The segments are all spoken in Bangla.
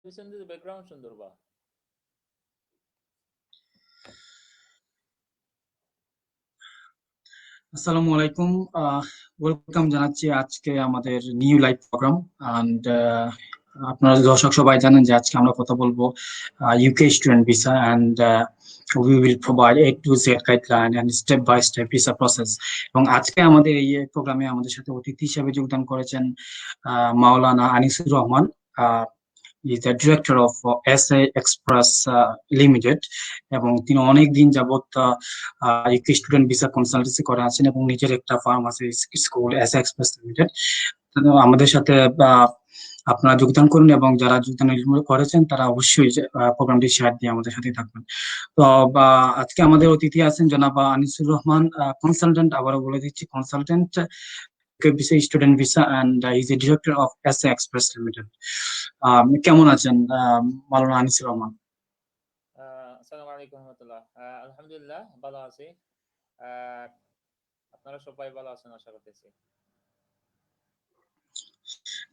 পিছন দিয়ে ব্যাকগ্রাউন্ড সুন্দর বা আসসালামু আলাইকুম। ওয়েলকাম জানাচ্ছি আজকে আমাদের নিউ লাইভ প্রোগ্রাম। অ্যান্ড আপনারা দর্শক সবাই জানেন যে আজকে আমরা কথা বলবো UK student visa and we will provide A to Z guideline and step by step visa process. এবং আজকে আমাদের এই প্রোগ্রামে আমাদের সাথে অতিথি হিসেবে যোগদান করেছেন Maulana Anisur Rahman. Is the director of SA Express Limited, এবং তিনি অনেক দিন যাবত ইউকে স্টুডেন্ট ভিসা কনসালটেন্সি করে আছেন এবং নিজের একটা ফার্ম আছে, স্কুল SA এক্সপ্রেস লিমিটেড। আমাদের সাথে আপনারা যোগদান করুন, এবং যারা যোগদান করেছেন তারা অবশ্যই প্রোগ্রামটি শেয়ার দিয়ে আমাদের সাথে থাকবেন। তো আজকে আমাদের অতিথি আছেন জনাব আনিসুর রহমান, কনসালটেন্ট, আবারও বলে দিচ্ছি consultant visa, student visa, and is a director of SA Express limited. কেমন আছেন মাওলানা আনিসুর রহমান? আসসালামু আলাইকুম রহমতুল্লাহ। আলহামদুলিল্লাহ ভালো আছি। আহ, আপনারা সবাই ভালো আছেন আশা করতেছি।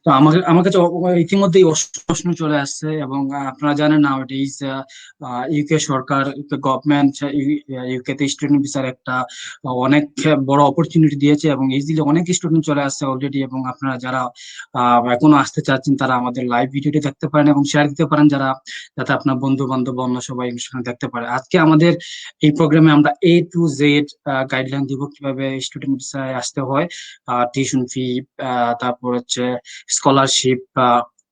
তো আমাকে আমার কাছে ইতিমধ্যেই অসংখ্য প্রশ্ন চলে আসছে, এবং আপনারা জানেন না ইউকে সরকার, ইউকে গভর্নমেন্ট ইউকে তে স্টুডেন্ট ভিসার একটা অনেক বড় অপরচুনিটি দিয়েছে, এবং ইজিলি অনেক স্টুডেন্ট চলে আসছে অলরেডি। এবং আপনারা যারা এখনো আসতে চাচ্ছেন তারা আমাদের লাইভ ভিডিওটি দেখতে পারেন এবং শেয়ার দিতে পারেন, যাতে আপনার বন্ধু বান্ধব অন্য সবাই সেখানে দেখতে পারে। আজকে আমাদের এই প্রোগ্রামে আমরা A to Z গাইডলাইন দিব কিভাবে স্টুডেন্ট ভিসায় আসতে হয়, টিউশন ফি, তারপর হচ্ছে স্কলারশিপ,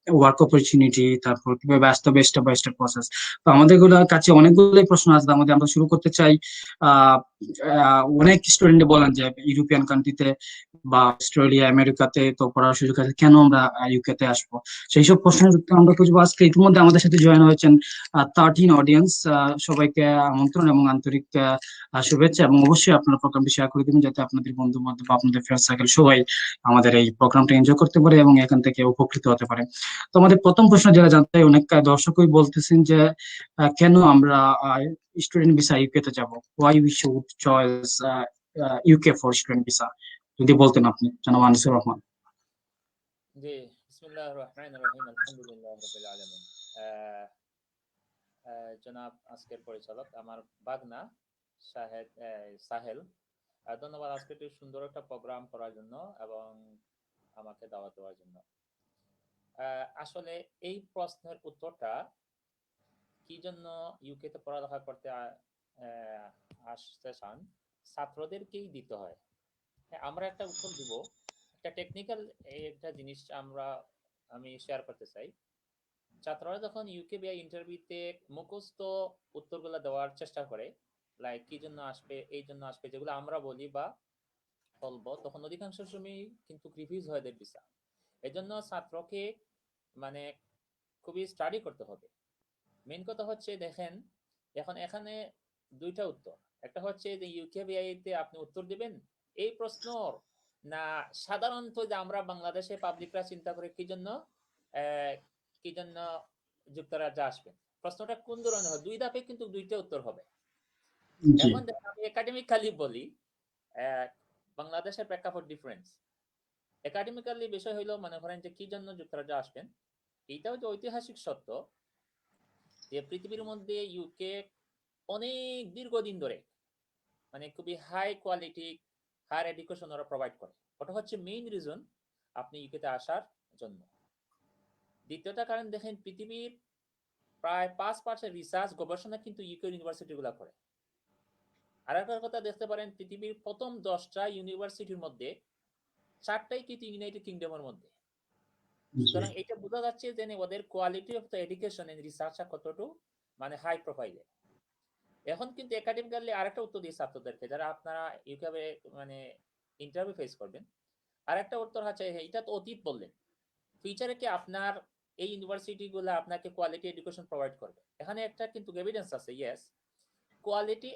ওয়ার্ক অপরচুনিটি, তারপর কিভাবে আসতে হবে স্টেপ বাই স্টেপ প্রসেস। তো আমাদের কাছে অনেকগুলোই প্রশ্ন আসবে। আমরা শুরু করতে চাই। আহ অনেক স্টুডেন্ট বলেন যে ইউরোপিয়ান কান্ট্রিতে বা অস্ট্রেলিয়া আমেরিকাতে তো পড়ার সুযোগ আছে, কেন আমরা ইউকে তে আসবো? সেই সব প্রশ্নের উত্তর আমরা খুঁজবো আজকে। ইতিমধ্যে আমাদের সাথে জয়েন হয়েছেন 13 অডিয়েন্স। সবাইকে আমন্ত্রণ এবং আন্তরিক শুভেচ্ছা, এবং অবশ্যই আপনারা প্রোগ্রামটি শেয়ার করে দিবেন যাতে আপনাদের বন্ধু বান্ধব বা আপনাদের ফ্রেন্ড সার্কেল সবাই আমাদের এই প্রোগ্রামটা এনজয় করতে পারে এবং এখান থেকে উপকৃত হতে পারে। তো আমাদের প্রথম প্রশ্ন যারা জানতে চাই, অনেক দর্শকই বলতেছেন যে কেন আমরা স্টুডেন্ট ভিসা ইউকে তে যাব, why we should choice UK for student visa. যদি বলতেন আপনি, জনাব আনিসুর রহমান। জি, বিসমিল্লাহির রহমানির রহিম, আলহামদুলিল্লাহ রাব্বিল আলামিন। আহ, জনাব আজকের পরিচালক আমার বাগনা সাহেল, ধন্যবাদ আজকে একটু সুন্দর একটা প্রোগ্রাম করার জন্য এবং আমাকে দাওয়াত দেওয়ার জন্য। আসলে এই প্রশ্নের উত্তরটা কি জন্য ইউকে তে পড়ালেখা করতে আসতে চান, ছাত্রদেরকেই দিতে হয়। হ্যাঁ, আমরা একটা উত্তর দিব। একটা টেকনিক্যাল একটা জিনিস আমি শেয়ার করতে চাই। ছাত্ররা যখন ইউকে বিআই ইন্টারভিউতে মুখস্থ উত্তরগুলো দেওয়ার চেষ্টা করে, লাইক কি জন্য আসবে, এই জন্য আসবে, যেগুলো আমরা বলি বা বলবো, তখন অধিকাংশ সময় কিন্তু রিভিউজ হয়ে দেয় ভিসা। এজন্য ছাত্রকে মানে খুবই স্টাডি করতে হবে। মেন কথা হচ্ছে দেখেন, এখন এখানে দুইটা উত্তর। একটা হচ্ছে যে ইউকেবিআই তে আপনি উত্তর দিবেন এই প্রশ্নর, না সাধারণত যে আমরা বাংলাদেশে পাবলিকরা চিন্তা করে কি জন্য আহ, কি জন্য যুক্তরাজ্যে আসবেন। প্রশ্নটা কোন ধরনের হয়, দুই ধাপে কিন্তু দুইটা উত্তর হবে। জি। এখন আমি একাডেমিক্যালি বলি, আহ, বাংলাদেশের প্রেক্ষাপট ডিফারেন্স। একাডেমিক্যালি বিষয় হইলো, মনে করেন যে কি জন্য যুক্তরাজ্যে আসবেন, এইটাও যে ঐতিহাসিক সত্য যে পৃথিবীর মধ্যে ইউকে অনেক দীর্ঘদিন ধরে খুবই হাই কোয়ালিটি হায়ার এডুকেশন ওরা প্রোভাইড করে। ওটা হচ্ছে মেইন রিজন আপনি ইউকেতে আসার জন্য। দ্বিতীয়টা কারণ দেখেন, পৃথিবীর প্রায় 5% রিসার্চ গবেষণা কিন্তু ইউকে ইউনিভার্সিটি গুলা করে। আর একটা কথা দেখতে পারেন, পৃথিবীর প্রথম 10টা ইউনিভার্সিটির মধ্যে 4টাই কিন্তু ইউনাইটেড কিংডমের মধ্যে। জি। সুতরাং এটা বোঝা যাচ্ছে যে ওদের quality of the education and রিসার্চটা কতটুকু হাই প্রোফাইলে। এখন কিন্তু একাডেমিক্যালি আরেকটা উত্তর দিয়ে ছাত্রদেরকে, যারা আপনারা ইউকে মানে ইন্টারভিউ ফেস করবেন, আরেকটা উত্তর হচ্ছে এটা তো অতীত বললেন, ফিউচারে কি আপনার এই ইউনিভার্সিটি গুলো আপনাকে কোয়ালিটি এডুকেশন প্রোভাইড করবে। এখানে একটা কিন্তু এভিডেন্স আছে, ইয়েস। কোয়ালিটি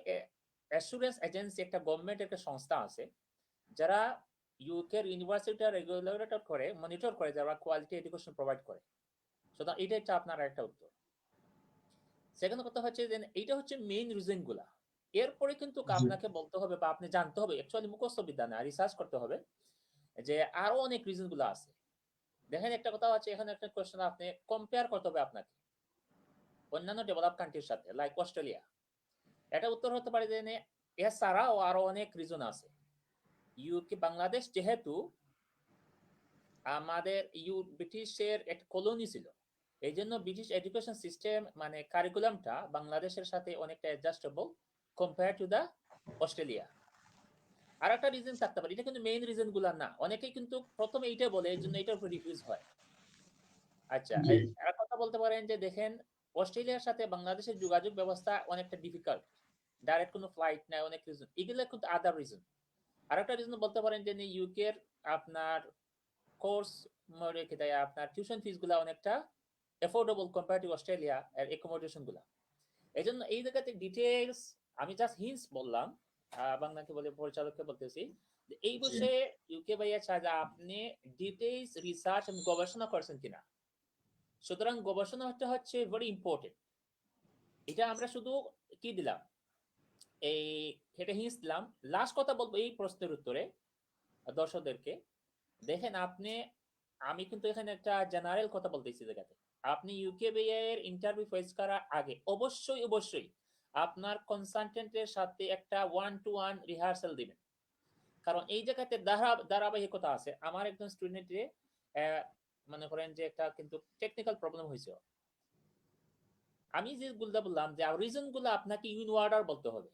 অ্যাসুরেন্স এজেন্সি একটা গভর্নমেন্ট একটা সংস্থা আছে, যারা ইউকের ইউনিভার্সিটি রেগুলেটর করে, মনিটর করে, যারা কোয়ালিটি এডুকেশন প্রোভাইড করে। সুতরাং এটা একটা আপনার একটা উত্তর। সেকেন্ড কথা হচ্ছে যে এইটা হচ্ছে মেইন রিজন গুলা। এরপরে কিন্তু জি। আপনাকে বলতে হবে বা আপনি জানতে হবে, অ্যাকচুয়ালি মুখস্থ বিদ্যা না, রিসার্চ করতে হবে যে আরো অনেক রিজন গুলো আছে। দেখেন একটা কথা আছে, এখানে একটা কোশ্চেন আপনি কম্পেয়ার করতে হবে আপনাকে অন্যান্য ডেভেলপ কান্ট্রির সাথে, লাইক অস্ট্রেলিয়া। এটা উত্তর হতে পারে যে এছাড়াও আরো অনেক রিজন আছে। ইউকে বাংলাদেশ যেহেতু আমাদের ব্রিটিশের একটা কলোনি ছিল, এই জন্য ব্রিটিশ এডুকেশন সিস্টেম মানে কারিকুলামটা বাংলাদেশের সাথে অনেকটা adjustable compare to the Australia. আর একটা রিজন থাকতে পারে, এটা কিন্তু মেইন রিজন গুলা না, অনেকেই কিন্তু প্রথমে এইটা বলে, এই জন্য এটার উপর রিফিউজ হয়। আচ্ছা, জি আর কথা বলতে পারেন যে দেখেন অস্ট্রেলিয়ার সাথে বাংলাদেশের যোগাযোগ ব্যবস্থা অনেকটা ডিফিকাল্ট, ডাইরেক্ট কোনো ফ্লাইট নাই, অনেক রিজন, এগুলো কিন্তু আদার রিজন। আর একটা রিজন বলতে পারেন যে ইউকের আপনার কোর্স আপনার টিউশন ফিস গুলা অনেকটা এফোর্ডেবল কম্পেয়ার টু অস্ট্রেলিয়া এর একোমোডেশন গুলা। এই জন্য এই জায়গাতে ডিটেইলস আমি জাস্ট হিন্টস বললাম, বাংলাকে বলে পরিচালককে বলতেছি যে এই জি বিষয়ে ইউকে ভাইয়া চায় যে আপনি ডিটেইলস রিসার্চ এবং গবেষণা করছেন কিনা। সুতরাং গবেষণাটা হচ্ছে ভেরি ইম্পর্টেন্ট। এটা আমরা শুধু কি দিলাম, এই এটা হিন্টস দিলাম। লাস্ট কথা বলবো এই প্রশ্নের উত্তরে দর্শকদেরকে, দেখেন আপনি, আমি কিন্তু এখানে একটা জেনারেল কথা বলতেছি জায়গাতে, আপনি ইউকে এর ইন্টারভিউ ফেস করার আগে অবশ্যই অবশ্যই আপনার কনসালটেন্টের সাথে একটা 1-to-1 রিহার্সাল দিবেন। কারণ এই জায়গাতে ধারাবাহিকতা আছে। আমার একজন স্টুডেন্টে মনে করেন যে একটা কিন্তু টেকনিক্যাল প্রবলেম হয়েছে, আমি যে গুলা বললাম যে রিজন গুলো আপনাকে ইন অর্ডার বলতে হবে।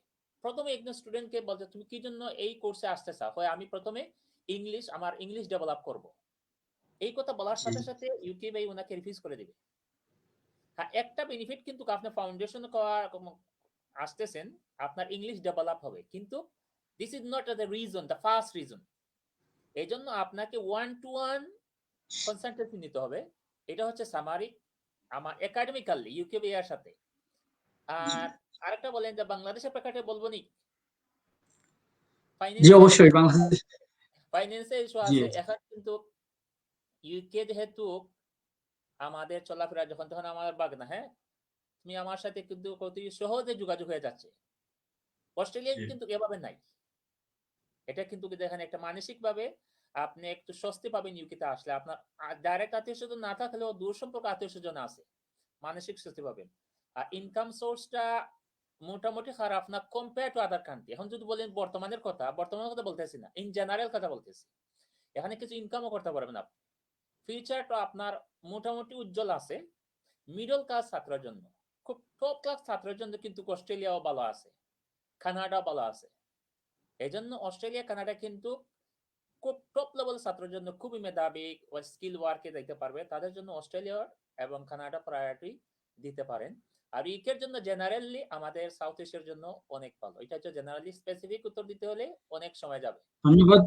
প্রথমে একজন স্টুডেন্টকে বলতে, তুমি কি জন্য এই কোর্সে আসতে চাও, হয় আমি প্রথমে আমার ইংলিশ ডেভেলপ করব, এই কথা বলার জি সাথে সাথে ইউকে ভাই ওনাকে রিফিউজ করে দিবে। হ্যাঁ, একটা বেনিফিট কিন্তু আপনি ফাউন্ডেশন আসতেছেন, আপনার ইংলিশ ডেভেলপ হবে, কিন্তু this is not the reason, the first reason. এই জন্য আপনাকে 1-to-1 কনসালটেন্সি নিতে হবে। এটা হচ্ছে সামারি আমার একাডেমিক্যালি ইউকে ভাই এর সাথে। জি আর আরেকটা বলেন যে বাংলাদেশের প্রেক্ষাপটে বলবো নি, জি ফাইন্যান্সিয়াল অবশ্যই বাংলাদেশ ইস্যু জি আছে এখন কিন্তু। ইউকে যেহেতু আমাদের চলাফেরা যখন তখন আমার বাগনা, হ্যাঁ, তুমি আমার সাথে কিন্তু অতি সহজে যোগাযোগ হয়ে যাচ্ছে। অস্ট্রেলিয়া জি কিন্তু এভাবে নাই। এটা কিন্তু দেখেন একটা মানসিক ভাবে আপনি একটু স্বস্তি পাবেন ইউকেতে আসলে, আপনার ডাইরেক্ট আত্মীয় স্বজন না থাকলেও দূর সম্পর্ক আত্মীয় স্বজন আছে, মানসিক স্বস্তি পাবেন। আর ইনকাম সোর্সটা মোটামুটি খারাপ না কম্পেয়ার টু আদার কান্ট্রি। এখন যদি বলেন বর্তমানের কথা বলতেছি না, ইন জেনারেল কথা বলতেছি। এখানে কিছু ইনকামও করতে পারবেন আপনি, ফিউচারটা আপনার মোটামুটি উজ্জ্বল আছে। মিডল ক্লাস ছাত্রের জন্য, খুব টপ ক্লাস ছাত্রের জন্য কিন্তু অস্ট্রেলিয়াও ভালো আছে, কানাডাও ভালো আছে। এই জন্য অস্ট্রেলিয়া কানাডা কিন্তু খুব টপ লেভেল ছাত্রের জন্য খুবই মেধাবী স্কিল ওয়ার্কে যাইতে পারবে, তাদের জন্য অস্ট্রেলিয়া এবং কানাডা প্রায়োরিটি দিতে পারেন। আর ইউকের জন্য জেনারেলি আমাদের সাউথ এশিয়ার জন্য অনেক ভালো। এটা হচ্ছে জেনারেলি, স্পেসিফিক উত্তর দিতে হলে অনেক সময় যাবে। ধন্যবাদ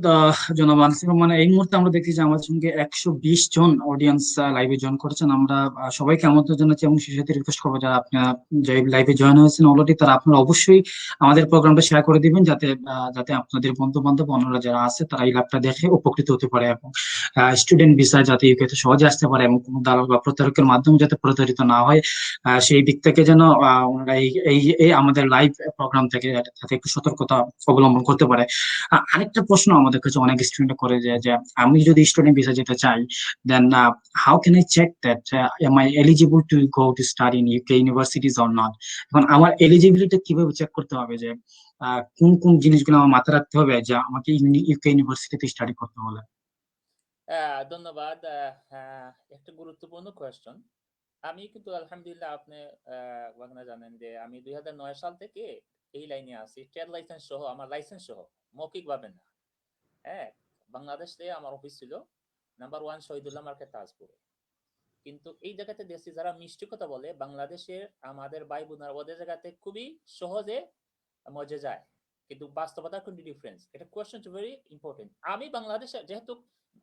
জনাব আনিসুর রহমান। এই মুহূর্তে আমরা দেখছি যে আমাদের সঙ্গে 120 জন অডিয়েন্স লাইভে জয়েন করেছেন। আমরা সবাইকে আমন্ত্রণ জানাচ্ছি এবং সেই সাথে রিকোয়েস্ট করবো যারা আপনারা যে লাইভে জয়েন হয়েছেন অলরেডি, তারা আপনারা অবশ্যই আমাদের প্রোগ্রামটা শেয়ার করে দিবেন, যাতে আপনাদের বন্ধু বান্ধব অন্যরা যারা আছে তারা এই লাইভটা দেখে উপকৃত হতে পারে, এবং স্টুডেন্ট ভিসায় যাতে ইউকেতে সহজে আসতে পারে এবং কোনো দালাল বা প্রতারকের মাধ্যমে যাতে প্রতারিত না হয়, সেই দিক থেকে যেন ওনারা এই এই এই আমাদের লাইভ প্রোগ্রাম থেকে যাতে একটু সতর্কতা অবলম্বন করতে পারে। আরেকটা প্রশ্ন আমাদের কাছে অনেক স্টুডেন্ট করে যে আমি যদি স্টুডেন্ট ভিসা যেতে চাই, then how can I check that am I eligible to go to study in UK universities or not? এখন আমার এলিজিবিলিটি কিভাবে চেক করতে হবে, যে কোন কোন জিনিসগুলো আমার মাথায় রাখতে হবে যে আমাকে ইউকে ইউনিভার্সিটিতে স্টাডি করতে হলে? ধন্যবাদ। একটা গুরুত্বপূর্ণ কোয়েশ্চন। আমি কিন্তু আলহামদুলিল্লাহ, আপনি বাংলা জানেন যে আমি 2009 সাল থেকে এই লাইনে আছি, ট্রেড লাইসেন্স সহ, আমার লাইসেন্স সহ, মৌখিক ভাবে না। হ্যাঁ, বাংলাদেশে আমার অফিস ছিল নাম্বার 1 শহীদুল্লাহ মার্কেট তাজপুরে। কিন্তু এই জায়গাতে দেশে যারা মিষ্টি কথা বলে বাংলাদেশের আমাদের ভাই বোনার, ওদের জায়গাতে খুবই সহজে মজে যায়, কিন্তু বাস্তবতা কিন্তু ডিফারেন্স। এটা কোয়েশ্চন ভেরি ইম্পর্টেন্ট। আমি বাংলাদেশে যেহেতু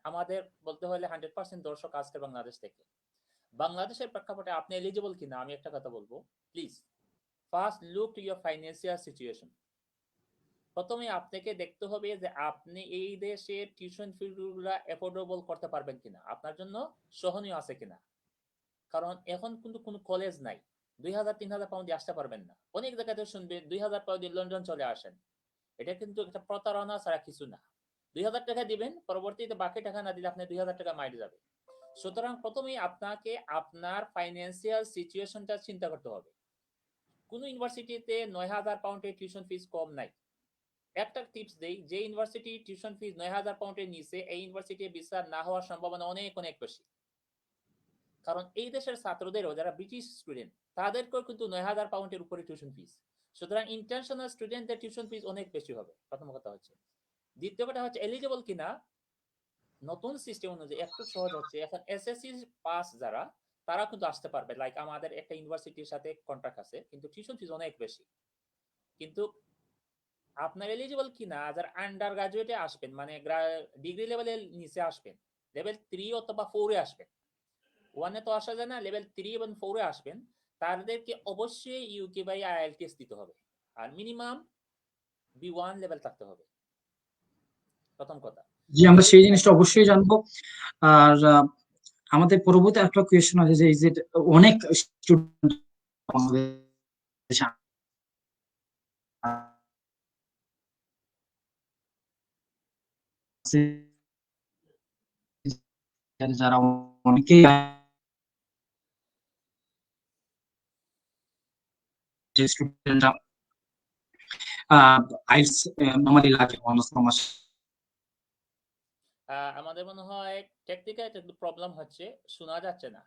আমাদের বলতে হলে 100% দর্শক আজকে বাংলাদেশ থেকে, বাংলাদেশের প্রেক্ষাপটে আপনি এলিজিবল কিনা আমি একটা কথা বলবো, please first look to your financial situation. প্রথমে আপনাকে দেখতে হবে যে আপনি এই দেশের টিউশন ফিগুলা এফোর্ডেবল করতে পারবেন কিনা, আপনার জন্য সহনীয় আছে কিনা। কারণ এখন কিন্তু কোনো কলেজ নাই, 2000-3000 পাউন্ড আসতে পারবেন না। অনেক জায়গাতে শুনবেন 2000 পাউন্ড লন্ডন চলে আসেন, এটা কিন্তু একটা প্রতারণা ছাড়া কিছু না। 2000 টাকা দিবেন, পরবর্তীতে বাকি টাকা না দিলে আপনি 2000 টাকা মাইরে যাবে। সুতরাং প্রথমেই আপনাকে আপনার ফাইন্যান্সিয়াল সিচুয়েশনটা চিন্তা করতে হবে। কোন ইউনিভার্সিটিতে 9,000 পাউন্ডের টিউশন ফিস কম নাই। একটা টিপস দেই, যে ইউনিভার্সিটি টিউশন ফিস 9,000 পাউন্ডের নিচে, এই ইউনিভার্সিটি ভিসা না হওয়ার সম্ভাবনা অনেক অনেক বেশি। কারণ এই দেশের ছাত্রদেরও যারা ব্রিটিশ স্টুডেন্ট, তাদেরকেও কিন্তু 9,000 পাউন্ডের উপরে টিউশন ফিস। সুতরাং ইন্টারন্যাশনাল স্টুডেন্টদের টিউশন ফিস অনেক বেশি হবে, প্রথম কথা হচ্ছে। দ্বিতীয় কথা হচ্ছে এলিজিবল কিনা। নতুন সিস্টেম অনুযায়ী একটু সহজ হচ্ছে, এখন এসএসসি পাস যারা, তারা কিন্তু আসতে পারবে। লাইক আমাদের একটা ইউনিভার্সিটির সাথে কন্ট্রাক্ট আছে, কিন্তু টিউশন ফিস অনেক বেশি। কিন্তু আপনার এলিজিবল কিনা, যারা আন্ডার গ্রাজুয়েটে আসবেন, মানে ডিগ্রি লেভেলের নিচে আসবেন, লেভেল 3 অথবা 4 এ আসবেন, 1 এ তো আসা যায় না, লেভেল 3 এবং 4 এ আসবেন, তাদেরকে অবশ্যই ইউকে বাই আইএলটিএস দিতে হবে। আর মিনিমাম B1 লেভেল থাকতে হবে, প্রথম কথা। জি, আমরা সেই জিনিসটা অবশ্যই জানবো। আর আমাদের পরবর্তী একটা কোয়েশ্চেন আছে যে এই যে অনেক স্টুডেন্ট আমাদের দেশে আছে যারা অনেকেই স্টুডেন্টরা আইএলটিএস নরমালি লাগে অনার্স কমার্স। আমাদের মনে হয় টেকনিক্যাল একটু প্রবলেম হচ্ছে, শোনা যাচ্ছে না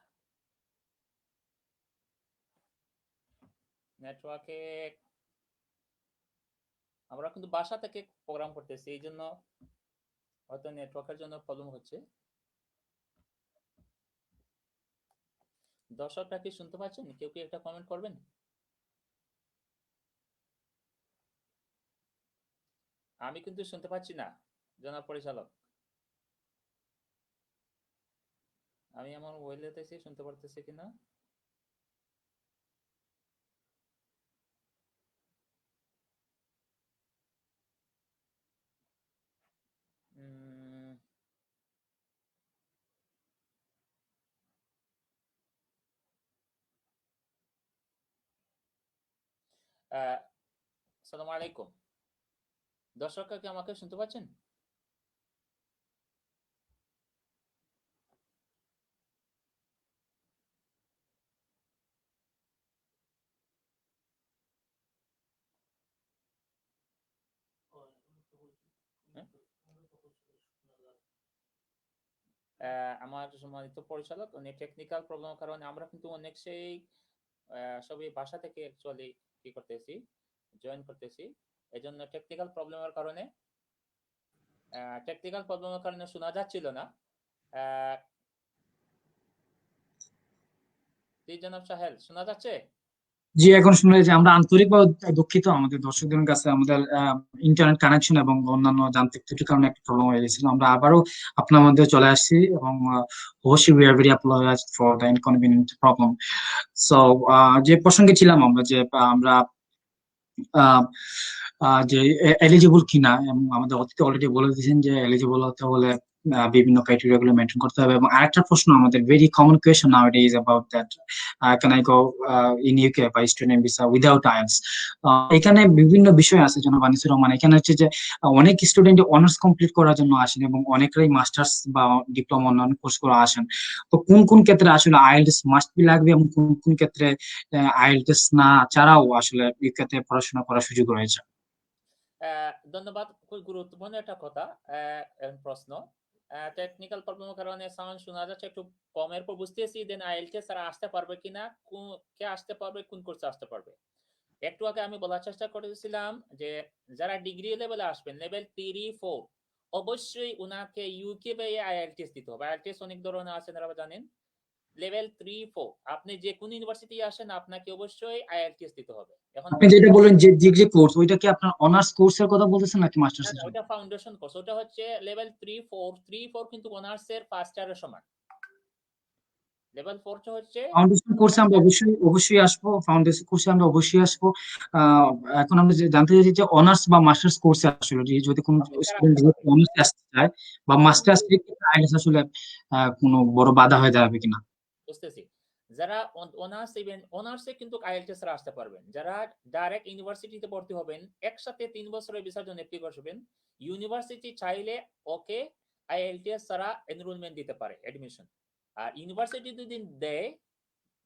নেটওয়ার্কে। আমরা কিন্তু বাসা থেকে প্রোগ্রাম করতেছি, এই জন্য হয়তো নেটওয়ার্কের জন্য প্রবলেম হচ্ছে। দর্শকরা কি শুনতে পাচ্ছেন? কেউ কি একটা কমেন্ট করবেন? আমি কিন্তু শুনতে পাচ্ছি না, জনাব পরিচালক। আমি আমার মোবাইল দিতেছি, শুনতে পারতেছি কিনা। উম, আসসালামু আলাইকুম। দর্শকরা কি আমাকে শুনতে পাচ্ছেন? আমার সম্মানিত পরিচালক, অনেক টেকনিক্যাল প্রবলেমের কারণে আমরা কিন্তু অনেক সেই সবই বাসা থেকে অ্যাকচুয়ালি কি করতেছি, জয়েন করতেছি। এজন্য টেকনিক্যাল প্রবলেমের কারণে শোনা যাচ্ছিল না। জনাব সাহেল, শোনা যাচ্ছে? জি, এখন শুনে যে আমরা আন্তরিকভাবে দুঃখিত আমাদের দর্শকদের কাছে, আমাদের ইন্টারনেট কানেকশন এবং অন্যান্য যান্ত্রিক ত্রুটির কারণে একটা প্রবলেম হয়ে গেছিল। আমরা আবারও আপনার মধ্যে চলে আসছি এবং অবশ্যই we are very apologize for the inconvenient problem. So যে প্রসঙ্গে ছিলাম আমরা, যে আমরা আহ, যে এলিজিবল কিনা, এবং আমাদের অতীতে অলরেডি বলে দিয়েছেন যে এলিজিবল হতে হলে বিভিন্ন ক্রাইটেরিয়া গুলো মেনটেন করতে হবে। এবং আরেকটা প্রশ্ন আমাদের very common question now is about that, can I go in UK by student visa without IELTS. এখানে বিভিন্ন বিষয় আছে জনাব আনিসুর রহমান। এখানে হচ্ছে যে অনেক স্টুডেন্ট অনার্স কমপ্লিট করার জন্য আসেন এবং অনেকেই মাস্টার্স বা ডিপ্লোমা অন্যান্য কোর্স করে আসেন। তো কোন কোন ক্ষেত্রে আসলে আইএলটিএস মাস্ট বি লাগবে এবং কোন কোন ক্ষেত্রে আইএলটিএস না ছাড়াও আসলে ইউকেতে পড়াশোনা করার সুযোগ রয়েছে? ধন্যবাদ, খুব গুরুত্বপূর্ণ একটা কথা, প্রশ্ন। টেকনিক্যাল প্রবলেমের কারণে সাউন্ড শোনা যাচ্ছে একটু কমের পর বুঝতেছি, দেন আইএলটিএস তারা আসতে পারবে কিনা, কে আসতে পারবে, কোন কোর্সে আসতে পারবে। একটু আগে আমি বলার চেষ্টা করেছিলাম যে যারা ডিগ্রি লেভেলে আসবেন, লেভেল 3, 4, অবশ্যই উনাকে ইউকে বা আইএলটিএস দিতে হবে। আইএলটিএস অনেক ধরনের আছে, আপনারা জানেন। লেভেল 3, 4 আপনি যে কোন ইউনিভার্সিটি আসেন, আপনাকে অবশ্যই আইএলটিএস দিতে হবে। এখন আপনি যেটা বললেন যে ডিগ্রি কোর্স, ওইটা কি আপনার অনার্স কোর্সের কথা বলতেছেন নাকি মাস্টার্স না, এর না, জন্য? ওটা ফাউন্ডেশন কোর্স, ওটা হচ্ছে লেভেল 3, 4 কিন্তু অনার্সের ফার্স্ট ইয়ারের সমান। লেভেল 4 হচ্ছে ফাউন্ডেশন কোর্সে আমরা অবশ্যই অবশ্যই আসবো, ফাউন্ডেশন কোর্সে আমরা অবশ্যই আসবো। আহ, এখন আমরা জানতে চাইছি যে অনার্স বা মাস্টার্স কোর্সে আসলে যদি কোনো ওকে, তারা স্টুডেন্ট আসতে পারবে। অনার্স আসতে চায় বা মাস্টার্স আইএলটিএস আসলে কোনো বড় বাধা হয়ে যাবে কিনা? বুঝতেছি। যারা অনার্সে কিন্তু আইএলটিএস এর আসতে পারবেন। যারা ডাইরেক্ট ইউনিভার্সিটিতে ভর্তি হবেন, একসাথে 3 বছরের ভিসার জন্য অ্যাপ্লাই করবেন, ইউনিভার্সিটি চাইলে ওকে আইএলটিএস ছাড়া এনরোলমেন্ট দিতে পারে, অ্যাডমিশন। আর ইউনিভার্সিটি যদি দেয়,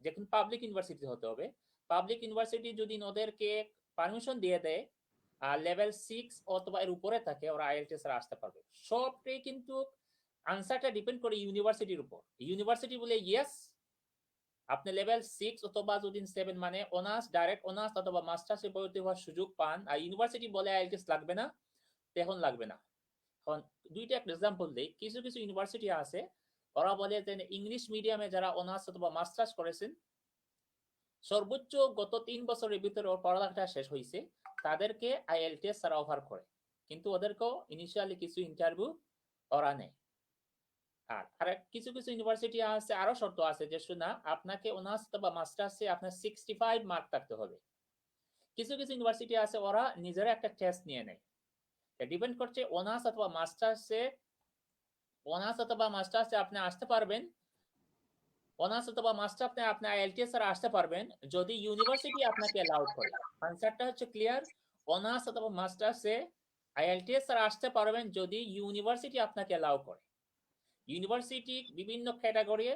যেখানে পাবলিক ইউনিভার্সিটি হতে হবে, পাবলিক ইউনিভার্সিটি যদি ওদেরকে পারমিশন দিয়ে দেয় আর লেভেল 6 অথবা এর উপরে থাকে, ওরা আইএলটিএস এর আসতে পারবে। সবটাই কিন্তু আনসারটা ডিপেন্ড করে ইউনিভার্সিটির উপর। ইউনিভার্সিটি বলে ইয়েস, আপনি লেভেল 6 অথবা যদি 7 মানে অনার্স, ডাইরেক্ট অনার্স অথবা মাস্টার্সে ভর্তি হওয়ার সুযোগ পান, আর ইউনিভার্সিটি বলে আইএলটিএস লাগবে না, তখন লাগবে না। এখন দুইটা একটা এক্সাম্পল দেই। কিছু কিছু ইউনিভার্সিটি আছে, ওরা বলে যে ইংলিশ মিডিয়ামে যারা অনার্স অথবা মাস্টার্স করেছেন, সর্বোচ্চ গত 3 বছরের ভিতরে ওর পড়ালেখাটা শেষ হয়েছে, তাদেরকে আইএলটিএস তারা অফার করে, কিন্তু ওদেরকেও ইনিশিয়ালি কিছু ইন্টারভিউ ওরা নেয়। আর কিছু কিছু ইউনিভার্সিটি আছে, আরো শর্ত আছে যে শোনা আপনাকে অনার্স বা মাস্টার্সে আপনার 65 মার্ক থাকতে হবে। কিছু কিছু ইউনিভার্সিটি আছে ওরা নিজেরা একটা টেস্ট নিয়ে নেয়, ডিপেন্ড করছে অনার্স অথবা মাস্টার্সে আপনি আসতে পারবেন, অনার্স অথবা মাস্টার আপনি আইএলটিএস এর আসতে পারবেন যদি ইউনিভার্সিটি আপনাকে অ্যালাউ করে। আনসারটা হচ্ছে ক্লিয়ার, অনার্স অথবা মাস্টার্সে আইএলটিএস এর আসতে পারবেন যদি ইউনিভার্সিটি আপনাকে অ্যালাউ করে। ইউনিভার্সিটি বিভিন্ন ক্যাটাগরি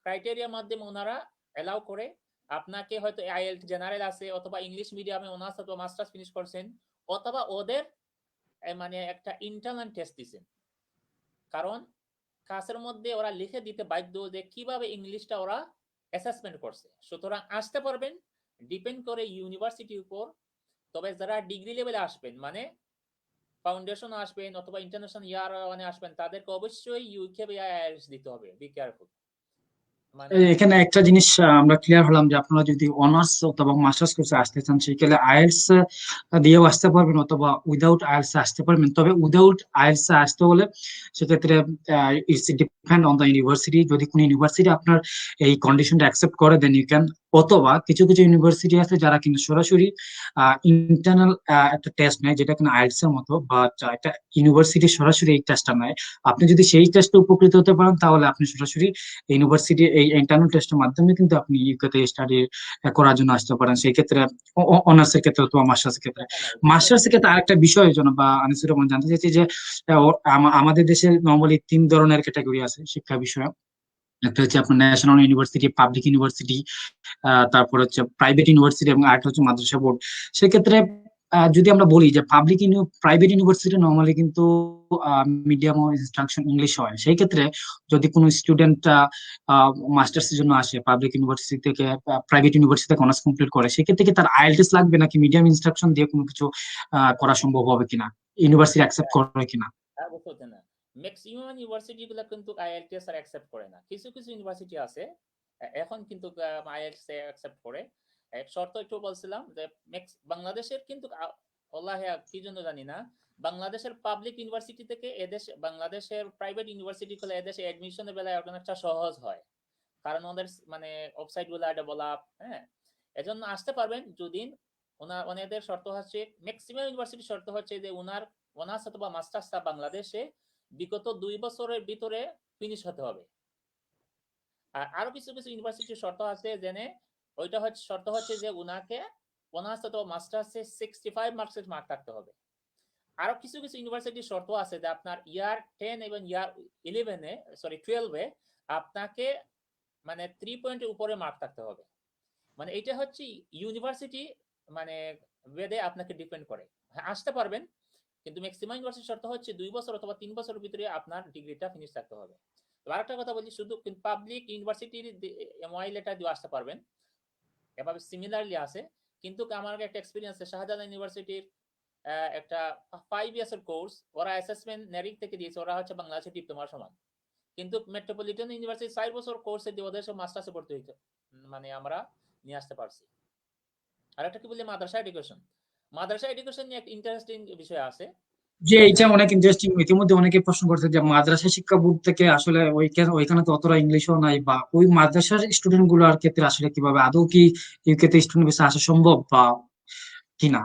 ক্রাইটেরিয়ার মাধ্যমে ওনারা অ্যালাউ করে। আপনাকে হয়তো আইএলটি জেনারেল আছে অথবা ইংলিশ মিডিয়ামে অনার্স অথবা মাস্টার্স ফিনিশ করছেন, অথবা ওদের মানে একটা ইন্টারনাল টেস্ট দিচ্ছেন, কারণ ক্লাসের মধ্যে ওরা লিখে দিতে বাধ্য যে কিভাবে ইংলিশটা ওরা অ্যাসেসমেন্ট করছে। সুতরাং আসতে পারবেন, ডিপেন্ড করে ইউনিভার্সিটির উপর। তবে যারা ডিগ্রি লেভেলে আসবেন, মানে ফাউন্ডেশন আসবেন অথবা ইন্টারন্যাশনাল ইয়ার ওয়ানে আসবেন, তাদেরকে অবশ্যই ইউকে বা আইএলটিএস দিতে হবে। Be careful. মানে এখানে একটা জিনিস আমরা ক্লিয়ার হলাম যে আপনারা যদি অনার্স অথবা মাস্টার্স কোর্সে আসতে চান সেক্ষেত্রে আইএলটিএস দিয়েও আসতে পারবেন অথবা উইদাউট আইএলটিএস আসতে পারবেন। তবে উইদাউট আইএলটিএস আসতে হলে সেক্ষেত্রে it's depend on the university. যদি কোনো ইউনিভার্সিটি আপনার এই কন্ডিশনটা অ্যাকসেপ্ট করে দেন ইউ ক্যান, অথবা কিছু কিছু ইউনিভার্সিটি আছে যারা কিন্তু সরাসরি ইন্টারনাল একটা টেস্ট নেয় যেটা কিনা আইএলটিএস এর মতো, বা একটা ইউনিভার্সিটি সরাসরি এই টেস্টটা নেয়। আপনি যদি সেই টেস্টে উপকৃত হতে পারেন তাহলে আপনি সরাসরি ইউনিভার্সিটি এই ইন্টারনাল টেস্টের মাধ্যমে কিন্তু আপনি ইউকেতে স্টাডি করার জন্য আসতে পারেন। সেই ক্ষেত্রে অনার্স এর ক্ষেত্রে অথবা মাস্টার্স এর ক্ষেত্রে। মাস্টার্স এর ক্ষেত্রে আরেকটা বিষয় জন্য বা আনিসুর রহমান জানতে চাইছি যে আমাদের দেশে নর্মালি 3 ধরনের ক্যাটাগরি আছে শিক্ষা বিষয়ে। একটা হচ্ছে আপনার ন্যাশনাল ইউনিভার্সিটি, পাবলিক ইউনিভার্সিটি, তারপর হচ্ছে প্রাইভেট ইউনিভার্সিটি, এবং আরেকটা হচ্ছে মাদ্রাসা বোর্ড। সেক্ষেত্রে যদি আমরা বলি যে প্রাইভেট ইউনিভার্সিটি নর্মালি কিন্তু মিডিয়াম ও ইনস্ট্রাকশন ইংলিশ হয়। সেই ক্ষেত্রে যদি কোনো স্টুডেন্ট মাস্টার্স এর জন্য আসে পাবলিক ইউনিভার্সিটি থেকে, প্রাইভেট ইউনিভার্সিটি থেকে অনার্স কমপ্লিট করে, সেক্ষেত্রে কি তার আইএলটিএস লাগবে নাকি মিডিয়াম ইনস্ট্রাকশন দিয়ে কোনো কিছু করা সম্ভব হবে কিনা, ইউনিভার্সিটি অ্যাকসেপ্ট করবে কিনা? বুঝতে না, ম্যাক্সিমাম ইউনিভার্সিটি গুলো কিন্তু আইএলটিএস আর অ্যাকসেপ্ট করে না। কিছু কিছু ইউনিভার্সিটি আছে এখন কিন্তু আইএলটিএস অ্যাকসেপ্ট করে। এক শর্ত একটু বলছিলাম যে বাংলাদেশের কিন্তু আল্লাহ কি জন্য জানি না, বাংলাদেশের পাবলিক ইউনিভার্সিটি থেকে এদেশ বাংলাদেশের প্রাইভেট ইউনিভার্সিটি গুলো এদেশে অ্যাডমিশনের বেলায় অনেকটা সহজ হয়, কারণ ওদের মানে ওয়েবসাইট গুলো ডেভেলপ। হ্যাঁ, এজন্য আসতে পারবেন যদি ওনাদের শর্ত হচ্ছে, ম্যাক্সিমাম ইউনিভার্সিটি শর্ত হচ্ছে যে ওনার অনার্স অথবা মাস্টার্সটা বাংলাদেশে বিগত 2 বছরের ভিতরে ফিনিশ হতে হবে। আর আরো কিছু কিছু ইউনিভার্সিটির শর্ত আছে জেনে, ওইটা হচ্ছে শর্ত হচ্ছে যে উনাকে অনার্স অথবা মাস্টার্সে 65 মার্কসের মার্ক থাকতে হবে। আরো কিছু কিছু ইউনিভার্সিটির শর্ত আছে যে আপনার ইয়ার 10 এবং ইয়ার 12 এ আপনাকে মানে 3 পয়েন্টের উপরে মার্ক থাকতে হবে। মানে এটা হচ্ছে ইউনিভার্সিটি মানে বেদে আপনাকে ডিপেন্ড করে। হ্যাঁ, আসতে পারবেন, কিন্তু ম্যাক্সিমাম ইউনিভার্সিটির শর্ত হচ্ছে 2 বছর অথবা 3 বছরের ভিতরে আপনার ডিগ্রিটা ফিনিশ থাকতে হবে। তো আরেকটা কথা বলি, শুধু পাবলিক ইউনিভার্সিটির এমওয়াই লেটার দিয়ে আসতে পারবেন, এভাবে সিমিলারলি আছে। কিন্তু আমার একটা এক্সপিরিয়েন্স আছে, শাহজালাল ইউনিভার্সিটির একটা 5 ইয়ার্সের কোর্স ওরা অ্যাসেসমেন্ট নেরিক থেকে দিয়েছে, ওরা হচ্ছে বাংলাদেশের ডিপ্লোমার সমান। কিন্তু মেট্রোপলিটন ইউনিভার্সিটি 4 বছর কোর্সে দিয়ে ওদের সব মাস্টার্সে ভর্তি হইতে মানে আমরা নিয়ে আসতে পারছি। আরেকটা কি বলি, মাদ্রাসা এডুকেশন নিয়ে একটা ইন্টারেস্টিং বিষয় আছে। যে এটা অনেক ইন্টারেস্টিং। ইতিমধ্যে অনেকে প্রশ্ন করছে যে মাদ্রাসা শিক্ষা বোর্ড থেকে আসলে ওইখানে তো অতটা ইংলিশও নাই, বা ওই মাদ্রাসার স্টুডেন্ট গুলোর ক্ষেত্রে আসলে কিভাবে আদৌ কি ইউকেতে স্টুডেন্ট ভিসা আসা সম্ভব বা কিনা?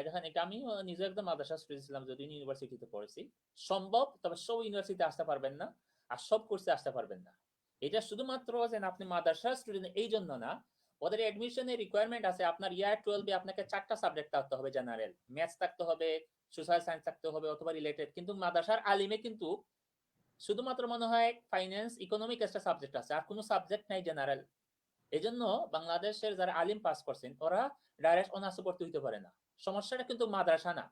দেখেন, এটা আমি নিজে একদম মাদ্রাসা স্টুডেন্ট ছিলাম, যদি ইউনিভার্সিটিতে পড়েছি। সম্ভব, তবে সব ইউনিভার্সিটিতে আসতে পারবেন না, আর সব কোর্সে আসতে পারবেন না। এটা শুধুমাত্র যে আপনি মাদ্রাসা স্টুডেন্ট এই জন্য না, ওদের এডমিশনের রিকোয়ারমেন্ট আছে। আপনার ইয়ার 12 আপনাকে 4টা সাবজেক্ট থাকতে হবে, জেনারেল ম্যাথস থাকতে হবে, সোশ্যাল সায়েন্স থাকতে হবে অথবা রিলেটেড। কিন্তু মাদ্রাসার আলিমে কিন্তু শুধুমাত্র মনে হয় ফাইন্যান্স ইকোনমিক একটা সাবজেক্ট আছে, আর কোনো সাবজেক্ট নাই জেনারেল। এই জন্য বাংলাদেশের যারা আলিম পাস করছেন ওরা ডাইরেক্ট অনার্স ভর্তি হইতে পারে না। সমস্যাটা কিন্তু মাদ্রাসা না,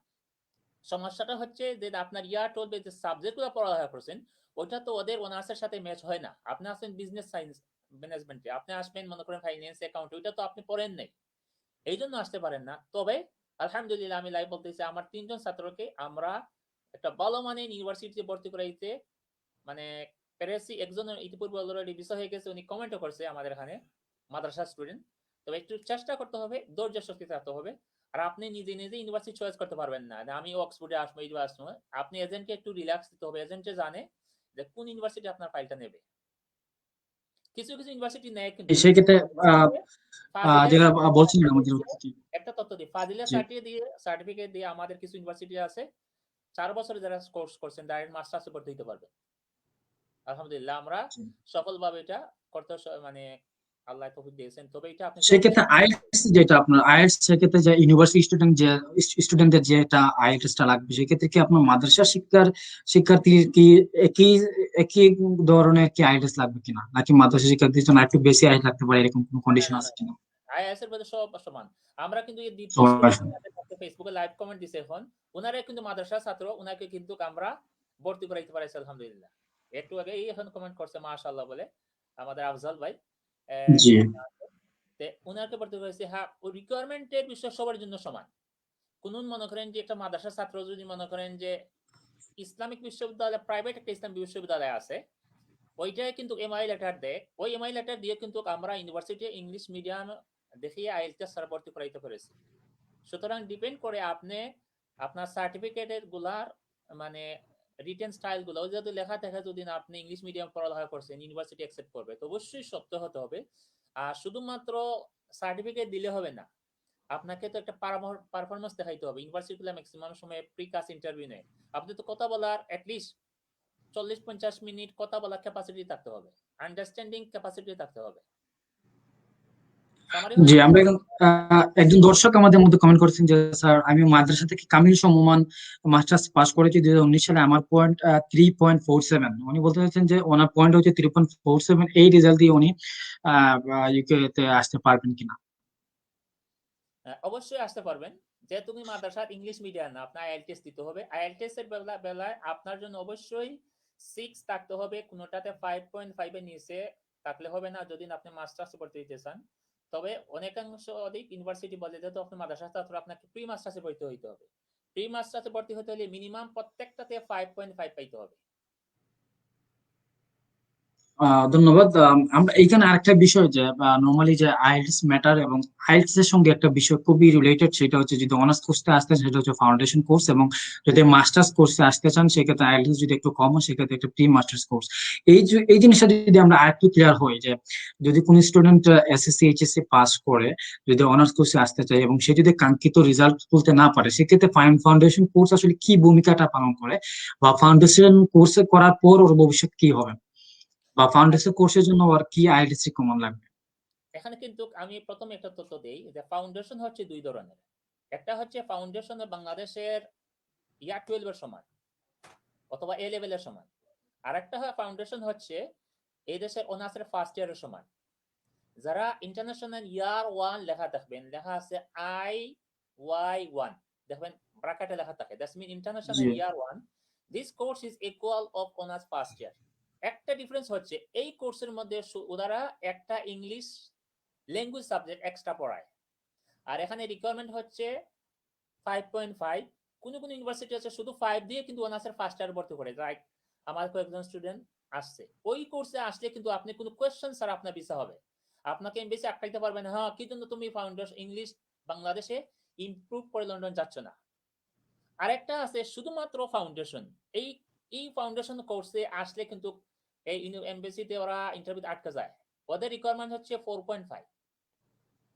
সমস্যাটা হচ্ছে যে আপনার ইয়ার 12 যে সাবজেক্টগুলো পড়ালেখা করছেন ওটা তো ওদের অনার্সের সাথে ম্যাচ হয় না। আপনি আসবেন বিজনেস সায়েন্স ম্যানেজমেন্টে, আপনি আসবেন মনে করেন ফাইন্যান্স অ্যাকাউন্ট, ওইটা তো আপনি পড়েন নাই, এই জন্য আসতে পারেন না। তবে আলহামদুলিল্লাহ আমি লাইভ বলতেছি আমার 3জন ছাত্রকে আমরা একটা ভালো মানের ইউনিভার্সিটিতে ভর্তি করাইতে মানে পেরেছি। একজনের ইতিপূর্বে অলরেডি বিষয় হয়ে গেছে, উনি কমেন্টও করছে আমাদের এখানে মাদ্রাসা স্টুডেন্ট। তবে একটু চেষ্টা করতে হবে, ধৈর্য শক্তি থাকতে হবে। আর আপনি নিজে নিজে ইউনিভার্সিটি চয়েস করতে পারবেন না, আমি অক্সফোর্ডে আসবো এই আসবো। আপনি এজেন্টকে একটু রিল্যাক্স দিতে হবে, এজেন্টে জানে যে কোন ইউনিভার্সিটি আপনার ফাইলটা নেবে। কিছু কিছু ইউনিভার্সিটি নেয় কিন্তু সেক্ষেত্রে ফাজিলের যেটা বলছিলেন সার্টিফিকেট আমাদের দিয়ে, অতিথি। একটা তথ্য দিই, ফাজিলের জি সার্টিফিকেট দিয়ে আমাদের কিছু ইউনিভার্সিটি আছে 4 বছরে যারা কোর্স করছেন ডাইরেক্ট মাস্টার্সে ভর্তি হতে পারবে। আলহামদুলিল্লাহ আমরা জি। সফলভাবে এটা করতে মানে আল্লাহ তৌফিক দিয়েছেন। তবে এটা আপনি ধৈর্য সেক্ষেত্রে আইএলটিএস যেটা আপনার আইএলটিএস, সেক্ষেত্রে যে ইউনিভার্সিটি স্টুডেন্টদের যেটা আইএলটিএসটা লাগবে, সেক্ষেত্রে কি আপনার মাদ্রাসা শিক্ষার্থীর কি একই একই ধরনের কি আইএলটিএস লাগবে কিনা, নাকি মাদ্রাসা শিক্ষার্থীর জন্য একটু বেশি আইএলটিএস লাগতে পারে, এরকম কোনো না কন্ডিশন না না আছে কিনা? আইএস এর মধ্যে সব সমান। আমরা কিন্তু এই দীপ্ত সবার স্টুডেন্ট জন্য। আমাদের কাছে ফেসবুকে লাইভ কমেন্ট দিছে, এখন ওনারা কিন্তু মাদ্রাসা ছাত্র, ওনাকে কিন্তু আমরা ভর্তি করাইতে পারছি আলহামদুলিল্লাহ। একটু আগে এখন কমেন্ট করছে মাশাআল্লাহ বলে আমাদের আফজাল ভাই, জি তে উনাকে ভর্তি করেছি। হ্যাঁ, ও রিকোয়ারমেন্টের বিষয় সবার জন্য সমান। কোন মনে করেন যে একটা মাদ্রাসা ছাত্র যদি মনে করেন যে ইসলামিক বিশ্ববিদ্যালয়, প্রাইভেট একটা ইসলামিক বিশ্ববিদ্যালয় আছে, ওইটাই কিন্তু এমআই লেটার দেয়, ওই এমআই লেটার দিয়ে কিন্তু আমরা ইউনিভার্সিটি ইংলিশ মিডিয়াম দেখিয়ে আইএলটিএস স্যার ভর্তি করাইতে পেরেছি। সুতরাং ডিপেন্ড করে আপনি আপনার সার্টিফিকেটের গুলার মানে রিটেন স্টাইল গুলো যদি লেখা থাকে, যদি না আপনি ইংলিশ মিডিয়াম পড়ালেখা করছেন ইউনিভার্সিটি অ্যাকসেপ্ট করবে, তো অবশ্যই সত্য হতে হবে। আর শুধুমাত্র সার্টিফিকেট দিলে হবে না, আপনাকে তো একটা পারফরমেন্স দেখাইতে হবে। ইউনিভার্সিটিগুলো ম্যাক্সিমাম সময় প্রি ক্লাস ইন্টারভিউ নেয়, আপনি তো কথা বলার অ্যাটলিস্ট 40-50 মিনিট কথা বলার ক্যাপাসিটি থাকতে হবে, আন্ডারস্ট্যান্ডিং ক্যাপাসিটি থাকতে হবে। সামারি জি, হয়েছে? আমরা এখন একজন দর্শক আমাদের মধ্যে কমেন্ট করেছেন যে স্যার আমি মাদ্রাসা থেকে কামিল সমমান মাস্টার্স পাস করেছি 2019 সালে, আমার পয়েন্ট 3.47। উনি বলতে চাচ্ছেন যে ওনার পয়েন্ট হচ্ছে 3.47, এই রেজাল্ট দিয়ে উনি ইউকে তে আসতে পারবেন কিনা। অবশ্যই আসতে পারবেন। যেহেতু তুমি মাদ্রাসার ইংলিশ মিডিয়াম না, আপনার আইএলটিএস দিতে হবে। আইএলটিএস এর বেলায় আপনার জন্য অবশ্যই 6 থাকতে হবে, কোনোটাতে 5.5 এর নিচে থাকলে হবে না যদি আপনি মাস্টার্স পড়তে দিতে চান। তবে অনেকাংশ অধিক ইউনিভার্সিটি বলে যেহেতু আপনি মাদ্রাসা ছাত্র, আপনাকে প্রি মাস্টার্সে ভর্তি হইতে হবে। প্রি মাস্টার্সে ভর্তি হতে হলে মিনিমাম প্রত্যেকটাতে 5.5 পাইতে হবে। ধন্যবাদ। আমরা এইখানে আরেকটা বিষয় যে নর্মালি যে আইএলটিএস ম্যাটার, এবং আইএলটিএস এর সঙ্গে একটা বিষয় খুবই রিলেটেড, সেটা হচ্ছে যদি অনার্স কোর্সে আসতে চান সেটা হচ্ছে ফাউন্ডেশন কোর্স, এবং যদি মাস্টার্স কোর্সে আসতে চান সেক্ষেত্রে আইএলটিএস যদি একটু কম হয় সেক্ষেত্রে একটা প্রি মাস্টার্স কোর্স। এই জিনিসটা যদি আমরা আরেকটু ক্লিয়ার হই যে যদি কোনো স্টুডেন্ট এসএসসি এইচএসসি পাস করে যদি অনার্স কোর্সে আসতে চায় এবং সে যদি কাঙ্ক্ষিত রেজাল্ট তুলতে না পারে, সেক্ষেত্রে ফাউন্ডেশন কোর্স আসলে কি ভূমিকাটা পালন করে, বা ফাউন্ডেশন কোর্স করার পর ওর ভবিষ্যৎ কি হবে, বা ফাউন্ডেশন কোর্সের জন্য আর কি আইএলটিএস কমন লাগবে? এখানে কিন্তু আমি প্রথমে একটা তথ্য দেই যে ফাউন্ডেশন হচ্ছে দুই ধরনের। একটা হচ্ছে ফাউন্ডেশন বাংলাদেশের ইয়ার 12 এর সমান অথবা এ লেভেলের সমান, আর একটা ফাউন্ডেশন হচ্ছে এই দেশের অনার্সের ফার্স্ট ইয়ারের সমান। যারা ইন্টারন্যাশনাল ইয়ার 1 লেখা দেখবেন, লেখা আছে IY1, দেখবেন ব্র্যাকেটে লেখা থাকে, that's mean G international year 1, this course is equal of honours first year. একটা ডিফারেন্স হচ্ছে এই কোর্সের মধ্যে ওনারা একটা ইংলিশ ল্যাঙ্গুয়েজ সাবজেক্ট এক্সট্রা পড়ায়, আর এখানে রিকোয়ারমেন্ট হচ্ছে 5.5। কোন কোন ইউনিভার্সিটি আছে শুধু 5 দিয়ে কিন্তু অনার্সের ফার্স্ট ইয়ার ভর্তি করে, লাইক আমার কয়েকজন স্টুডেন্ট আসছে। ওই কোর্সে আসলে কিন্তু আপনি কোনো কোয়েশ্চেন স্যার আপনার ভিসা হবে, আপনাকে এমবিসি আটকাইতে পারবেন না, হ্যাঁ কি জন্য তুমি ফাউন্ডেশন ইংলিশ বাংলাদেশে ইমপ্রুভ করে লন্ডন যাচ্ছ না। আরেকটা আছে শুধুমাত্র ফাউন্ডেশন, এই এই ফাউন্ডেশন কোর্সে আসলে কিন্তু এই এমবিসিতে ওরা ইন্টারভিউতে আটকে যায়। ওদের রিকোয়ারমেন্ট হচ্ছে 4.5,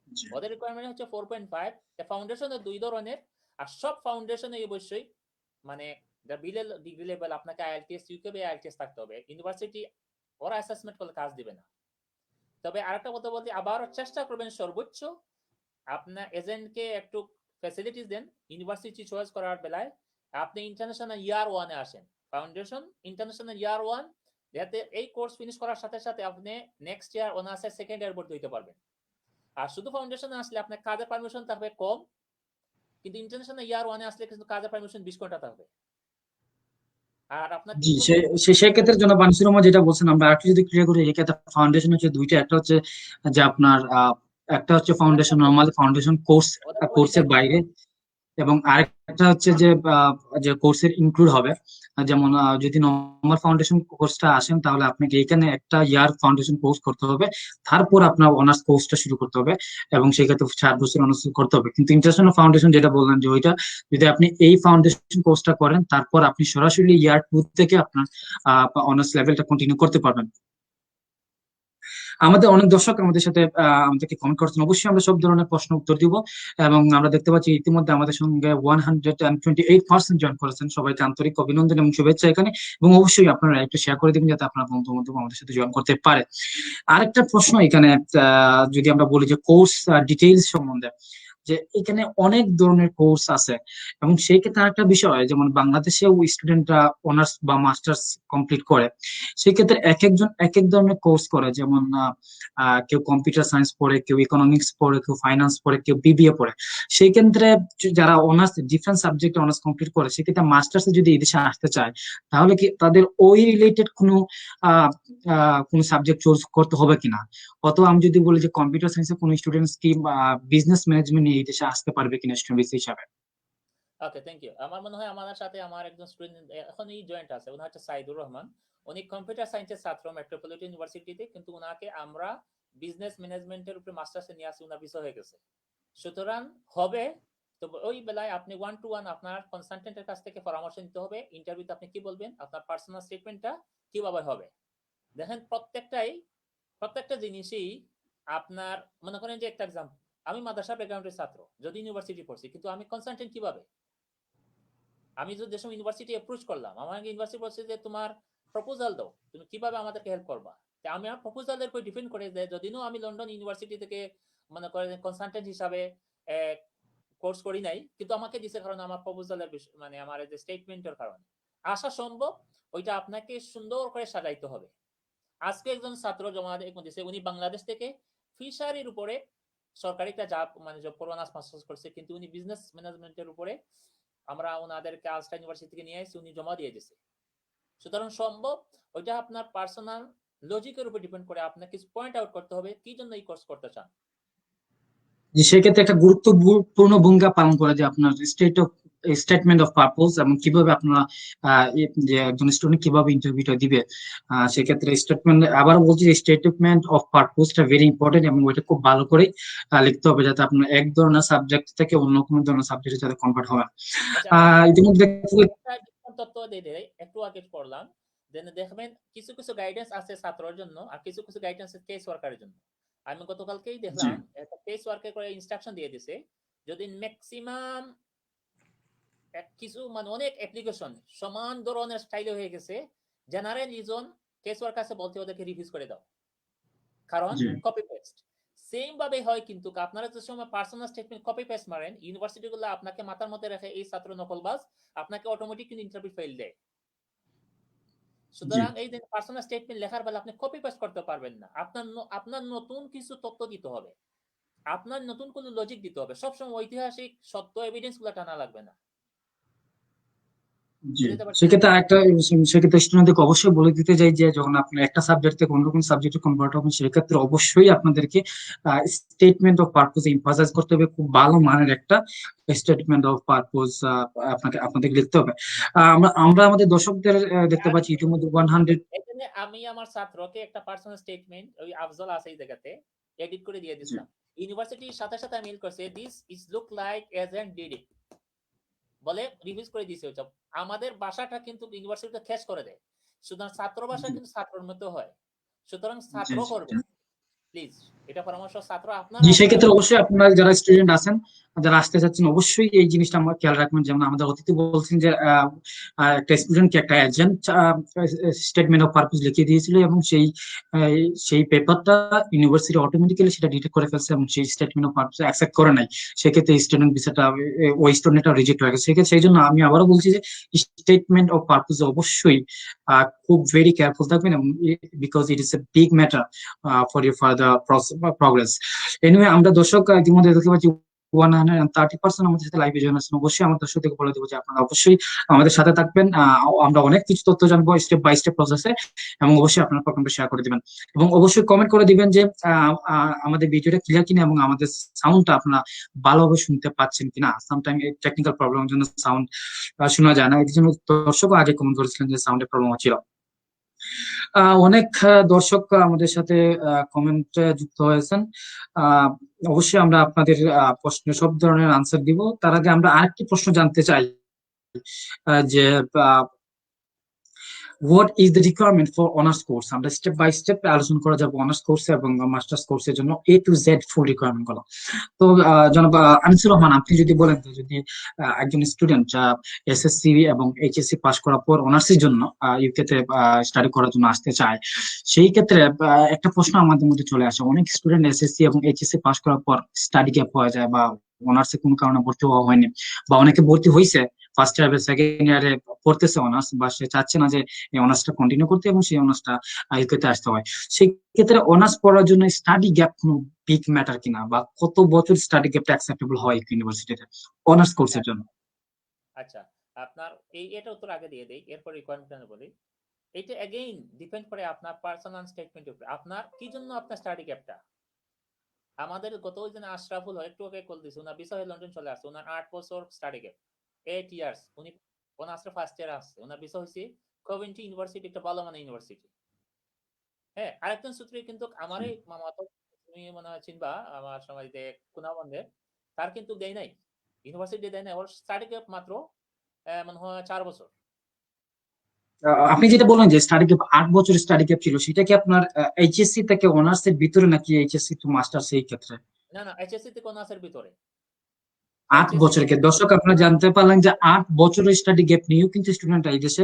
জি ওদের রিকোয়ারমেন্ট হচ্ছে 4.5। ফাউন্ডেশনের দুই ধরনের, আর সব ফাউন্ডেশনে অবশ্যই মানে ডিগ্রি লেভেল আপনাকে আইএলটিএস ইউকেবে আইএলটিএস থাকতে হবে, ইউনিভার্সিটি ওরা অ্যাসেসমেন্ট করলে কাজ দিবে না। তবে আরেকটা কথা বলতে, আবারও চেষ্টা করবেন সর্বোচ্চ আপনার এজেন্টকে একটু ফ্যাসিলিটিস দেন ইউনিভার্সিটি চয়েস করার বেলায়। আপনি ইন্টারন্যাশনাল ইয়ার 1 এ আসেন, ফাউন্ডেশন ইন্টারন্যাশনাল ইয়ার 1, যাতে এই কোর্স ফিনিশ করার সাথে সাথে আপনি নেক্সট ইয়ার অনার্সের সেকেন্ড ইয়ার ভর্তি হতে পারবেন। আর শুধু ফাউন্ডেশনে আসলে আপনার কাজের পারমিশন থাকবে কম, কিন্তু ইন্টারন্যাশনাল ইয়ার 1 এ আসলে কিন্তু কাজের পারমিশন 20 ঘন্টা থাকবে। আর আপনার জি 3 বছর সেই ক্ষেত্রের জন্য বানসির রহমান যেটা বলছেন, আমরা একটু যদি ক্লিয়ার করি, এই ক্ষেত্রে ফাউন্ডেশন হচ্ছে দুইটা। একটা হচ্ছে যে আপনার একটা হচ্ছে ফাউন্ডেশন, নর্মাল ফাউন্ডেশন কোর্স, ওদের কোর্সের কোয়ালিফাইড বাইরে, এবং আরেকটা হচ্ছে যে যে কোর্সের ইনক্লুড হবে। যেমন যদি নর্মাল ফাউন্ডেশন কোর্সটা আসেন, তাহলে আপনাকে এখানে একটা ইয়ার ফাউন্ডেশন কোর্স করতে হবে, তারপর আপনার অনার্স কোর্সটা শুরু করতে হবে, এবং সেক্ষেত্রে 4 বছর অনার্স করতে হবে। কিন্তু ইন্টারন্যাশনাল ফাউন্ডেশন যেটা বললেন, যে ওইটা যদি আপনি এই ফাউন্ডেশন কোর্সটা করেন, তারপর আপনি সরাসরি ইয়ার 2 থেকে আপনার অনার্স লেভেলটা কন্টিনিউ করতে পারবেন। আমাদের অনেক দর্শক আমাদের সাথে আমাদেরকে কমেন্ট করছেন, অবশ্যই আমরা সব ধরনের প্রশ্ন উত্তর দিব। এবং আমরা দেখতে পাচ্ছি ইতিমধ্যে আমাদের সঙ্গে 128% জয়েন করেছেন। সবাইকে আন্তরিক অভিনন্দন এবং শুভেচ্ছা এখানে। এবং অবশ্যই আপনারা একটু শেয়ার করে দিবেন, যাতে আপনার বন্ধু বান্ধব আমাদের সাথে জয়েন করতে পারে। আরেকটা প্রশ্ন এখানে, যদি আমরা বলি যে কোর্স ডিটেইলস সম্বন্ধে, যে এখানে অনেক ধরনের কোর্স আছে, এবং সেই ক্ষেত্রে আরেকটা বিষয়, যেমন বাংলাদেশেও স্টুডেন্টরা অনার্স বা মাস্টার্স কমপ্লিট করে, সেই ক্ষেত্রে এক একজন এক এক ধরনের কোর্স করে। যেমন কেউ কম্পিউটার সায়েন্স পড়ে, কেউ ইকোনমিক্স পড়ে, কেউ ফাইন্যান্স পড়ে, কেউ বিবিএ পড়ে। সেই ক্ষেত্রে যারা অনার্স ডিফারেন্ট সাবজেক্টে অনার্স কমপ্লিট করে, সেক্ষেত্রে মাস্টার্সে যদি এদেশে আসতে চায়, তাহলে কি তাদের ওই রিলেটেড কোনো সাবজেক্ট চুজ করতে হবে কিনা? অথবা আমি যদি বলি যে কম্পিউটার সায়েন্সের কোনো স্টুডেন্টস কি বিজনেস ম্যানেজমেন্ট নিয়ে এই দেশে আসতে পারবে কিনা স্টুডেন্ট হিসাবে? ওকে, থ্যাংক ইউ। আমার মনে হয় আমার সাথে আমার একজন স্টুডেন্ট এখনই জয়েন্ট আছে, উনি হচ্ছে সাইদুর রহমান। উনি কম্পিউটার সায়েন্সের ছাত্র মেট্রোপলিটন ইউনিভার্সিটিতে, কিন্তু উনাকে আমরা বিজনেস ম্যানেজমেন্টের উপরে মাস্টার্সে নিয়ে আসি, উনার বিষয় হয়ে গেছে। সুতরাং হবে, তো ওই বেলায় আপনি 1 to 1 আপনার কনসালটেন্টের কাছ থেকে পরামর্শ নিতে হবে। ইন্টারভিউতে আপনি কি বলবেন, আপনার পার্সোনাল স্টেটমেন্টটা কিভাবে হবে। দেখেন, প্রত্যেকটা জিনিসই আপনার, মনে করেন যে একটা এক্সাম্পল, আমি মাদ্রাসা ব্যাকগ্রাউন্ডের ছাত্র, যদি ইউনিভার্সিটি পড়ছি, কিন্তু আমি কনসালটেন্ট কিভাবে, আমি যদি দেশম ইউনিভার্সিটি অ্যাপ্রোচ করলাম, আমাকে ইউনিভার্সিটি বলছে যে তোমার প্রপোজাল দাও, তুমি কিভাবে আমাদেরকে হেল্প করবা। আমি আমার প্রপোজালের উপর ডিপেন্ড করে যে, যদিও আমি লন্ডন ইউনিভার্সিটি থেকে মনে করেন কনসালটেন্ট হিসাবে কোর্স করি নাই, কিন্তু আমাকে দিছে কারণ আমার প্রপোজালের মানে আমার যে স্টেটমেন্টের কারণে আসা সম্ভব, ওইটা আপনাকে সুন্দর করে সাজাইতে হবে। আজকে একজন ছাত্র জমা দিয়েছে, উনি বাংলাদেশ থেকে ফিশারির উপরে সরকারি একটা জব মানে জব অনার্স মাস্টার্স করছে, কিন্তু উনি বিজনেস ম্যানেজমেন্টের উপরে, আমরা ওনাদেরকে আলস্টা ইউনিভার্সিটি থেকে নিয়ে এসেছি, উনি জমা দিয়ে দিয়েছে। সুতরাং সম্ভব, ওইটা আপনার পার্সোনাল লজিকের উপর ডিপেন্ড করে, আপনাকে কিছু পয়েন্ট আউট করতে হবে কি জন্য এই কোর্স করতে চান। যে সেক্ষেত্রে একটা গুরুত্বপূর্ণ ভূমিকা পালন করে যে আপনার স্টেটমেন্ট অফ পারপোজ, এবং কিভাবে আপনারা যে একজন স্টুডেন্ট কিভাবে ইন্টারভিউটা দিবে। সেক্ষেত্রে স্টেটমেন্ট, আবার বলছি, স্টেটমেন্ট অফ পারপোজটা ভেরি ইম্পর্টেন্ট, এবং ওইটা খুব ভালো করে লিখতে হবে, যাতে আপনার এক ধরনের সাবজেক্ট থেকে অন্য কোনো ধরনের সাবজেক্টে যাতে কনভার্ট হয়। আচ্ছা, ইতিমধ্যে তথ্য দিয়ে দেয়, একটু আগে পড়লাম, দেখবেন কিছু কিছু গাইডেন্স আছে ছাত্রের জন্য, আর কিছু কিছু গাইডেন্স কেস ওয়ার্কারের জন্য। আমি গতকালকেই জি দেখলাম একটা কেস ওয়ার্কের করে ইনস্ট্রাকশন দিয়ে দিছে, যদি ম্যাক্সিমাম কিছু মানে অনেক অ্যাপ্লিকেশন সমান ধরনের স্টাইলে হয়ে গেছে, জেনারেল রিজন কেস ওয়ার্ক আছে বলতে ওদেরকে রিভিউজ করে দাও, কারণ জি কপি পেস্ট সেম ভাবে হয়। কিন্তু আপনারা যে সময় পার্সোনাল স্টেটমেন্ট কপি পেস্ট মারেন, ইউনিভার্সিটি গুলো আপনাকে মাথার মধ্যে রেখে এই ছাত্র নকলবাজ, আপনাকে অটোমেটিক কিন্তু ইন্টারভিউ ফেল দেয়। জি সুতরাং এই যে পার্সোনাল স্টেটমেন্ট লেখার বেলা আপনি কপি পেস্ট করতে পারবেন না, আপনার নতুন কিছু তথ্য দিতে হবে, আপনার নতুন কোনো লজিক দিতে হবে। সবসময় ঐতিহাসিক সত্য এভিডেন্স গুলো টানা লাগবে না। জি বুঝতে পারছেন? সেক্ষেত্রে আরেকটা, সেক্ষেত্রে স্টুডেন্টদেরকে অবশ্যই বলে দিতে চাই যে যখন আপনি একটা সাবজেক্ট থেকে অন্য কোনো সাবজেক্টে কনভার্ট হবেন, সেক্ষেত্রে অবশ্যই আপনাদেরকে স্টেটমেন্ট অফ পারপোজ এমফাসাইজ করতে হবে, খুব ভালো মানের একটা স্টেটমেন্ট অফ পারপোজ আপনাদের লিখতে হবে। আমরা আমাদের দর্শকদের দেখতে পাচ্ছি ইতিমধ্যে 100। এখানে আমি আমার ছাত্রকে একটা পার্সোনাল স্টেটমেন্ট, ওই আফজল আছে এই জায়গাতে, এডিট করে দিয়ে জি দিছিলাম। ইউনিভার্সিটির সাথে সাথে মেইল করছে, this is look like agent did it, বলে রিভিউজ করে দিয়েছে। ওইসব আমাদের ভাষাটা কিন্তু ইউনিভার্সিটিতে খ্যাস করে দেয়, সুতরাং ছাত্র ভাষা কিন্তু ছাত্রের মতো হয়, সুতরাং জি ছাত্র জি করবে। প্লিজ এটা পরামর্শ ছাত্র জি, আপনারা সেক্ষেত্রে অবশ্যই আপনারা যারা স্টুডেন্ট আছেন, যারা আসতে চাচ্ছেন, অবশ্যই এই জিনিসটা আমার খেয়াল রাখবেন। যেমন আমাদের অতিথি বলছেন যে একটা স্টুডেন্টকে একটা এজেন্ট স্টেটমেন্ট অফ পারপোজ লিখে দিয়েছিল, এবং সেই পেপারটা ইউনিভার্সিটি অটোমেটিক্যালি সেটা ডিটেক্ট করে ফেলছে, এবং সেই স্টেটমেন্ট অফ পারপোজ অ্যাকসেপ্ট করে নাই। সেক্ষেত্রে স্টুডেন্ট ভিসাটা ওই স্টুডেন্টটা রিজেক্ট হয়ে গেছে। সেক্ষেত্রে সেই জন্য আমি আবারও বলছি যে স্টেটমেন্ট অফ পারপোজ অবশ্যই খুব ভেরি কেয়ারফুল থাকবেন, এবং because it is a big matter for your further progress. Anyway, আমরা দর্শক ইতিমধ্যে দেখতে পাচ্ছি 130% আমাদের সাথে লাইভে জয়েন আছেন। অবশ্যই আমার দর্শকদেরকে বলে দেবো যে আপনারা অবশ্যই আমাদের সাথে থাকবেন। আমরা অনেক কিছু তথ্য জানবো স্টেপ বাই স্টেপ প্রসেসে, এবং অবশ্যই আপনারা প্রোগ্রামটা শেয়ার করে দিবেন, এবং অবশ্যই কমেন্ট করে দিবেন যে আমাদের ভিডিওটা ক্লিয়ার কিনা, এবং আমাদের সাউন্ডটা আপনারা ভালোভাবে শুনতে পাচ্ছেন কিনা। সামটাইম টেকনিক্যাল প্রবলেমের জন্য সাউন্ড শোনা যায় না, এর জন্য দর্শক আগে কমেন্ট করেছিলেন যে সাউন্ডের প্রবলেম হচ্ছিল। অনেক দর্শক আমাদের সাথে কমেন্ট যুক্ত হয়েছেন। আহ, অবশ্যই আমরা আপনাদের প্রশ্নের সব ধরনের আনসার দিব। তার আগে আমরা আরেকটি প্রশ্ন জানতে চাই, যে what is the requirement for honours course. আমরা স্টেপ বাই স্টেপ আলোচনা করা যাবো অনার্স কোর্স এবং মাস্টার্স কোর্সের জন্য A to Z full requirement গুলো। তো জনাব আনিসুর রহমান, আপনি যদি বলেন যে যদি একজন স্টুডেন্ট এসএসসি এবং এইচএসসি পাস করার পর অনার্সের জন্য ইউকে তে স্টাডি করার জন্য আসতে চায়, সেই ক্ষেত্রে একটা প্রশ্ন আমাদের মধ্যে চলে আসে। অনেক স্টুডেন্ট এসএসসি এবং এইচএসসি পাস করার পর স্টাডি গ্যাপ হয়ে যায়, বা অনার্সে কোনো কারণে ভর্তি হওয়া হয়নি, বা অনেকে ভর্তি হয়েছে ফার্স্ট ইয়ার বা সেকেন্ড ইয়ারে পড়তেছে অনার্স, বা সে চাচ্ছে না যে এই অনার্সটা কন্টিনিউ করতে, এবং সেই অনার্সটা ইউকেতে আসতে হয়। সেই ক্ষেত্রে অনার্স পড়ার জন্য স্টাডি গ্যাপ কোনো বিগ ম্যাটার কিনা, বা কত বছর স্টাডি গ্যাপটা অ্যাকসেপ্টেবল হয় ইউনিভার্সিটিতে অনার্স কোর্সের জন্য? আচ্ছা, আপনার এটা উত্তর আগে দিয়ে দেই, এরপর রিকোয়ারমেন্ট বলি। এটা এগেইন ডিপেন্ড করে আপনার পার্সোনাল স্টেটমেন্টের উপরে, আপনার কি জন্য আপনার স্টাডি গ্যাপটা। আমাদের গত ওই দিন আশরাফুল একটু আগে কল দিছে, ওনার বিষয় লন্ডন চলে আসছে, ওনার 8 বছর স্টাডি গ্যাপ, 8 ইয়ার্স। উনি অনার্সের ফার্স্ট ইয়ার আসছে, ওনার বিষয় হচ্ছে কভিন্টি ইউনিভার্সিটি, একটা ভালো মানে ইউনিভার্সিটি। হ্যাঁ, আরেকজন সূত্রে কিন্তু আমারই মামাতো, তুমি মনে হয় চিনবা, আমার সময় যে কুনাবন্ধে, তার কিন্তু দেয় নাই, ইউনিভার্সিটি দেয় নাই, ওর স্টাডি গ্যাপ মাত্র মনে হয় 4 বছর। আপনি যেটা বললেন যে স্টাডি গ্যাপ 8 বছর স্টাডি গ্যাপ ছিল, সেটা কি আপনার এইচএসসি থেকে অনার্স এর ভিতরে, নাকি এইচএসসি টু মাস্টার্স এই ক্ষেত্রে? না না, এইচএসসি থেকে অনার্সের ভিতরে। 8 বছর এইচএসসি কে দর্শক, আপনারা জানতে পারলেন যে 8 বছরের স্টাডি গ্যাপ নিয়েও কিন্তু স্টুডেন্ট এই দেশে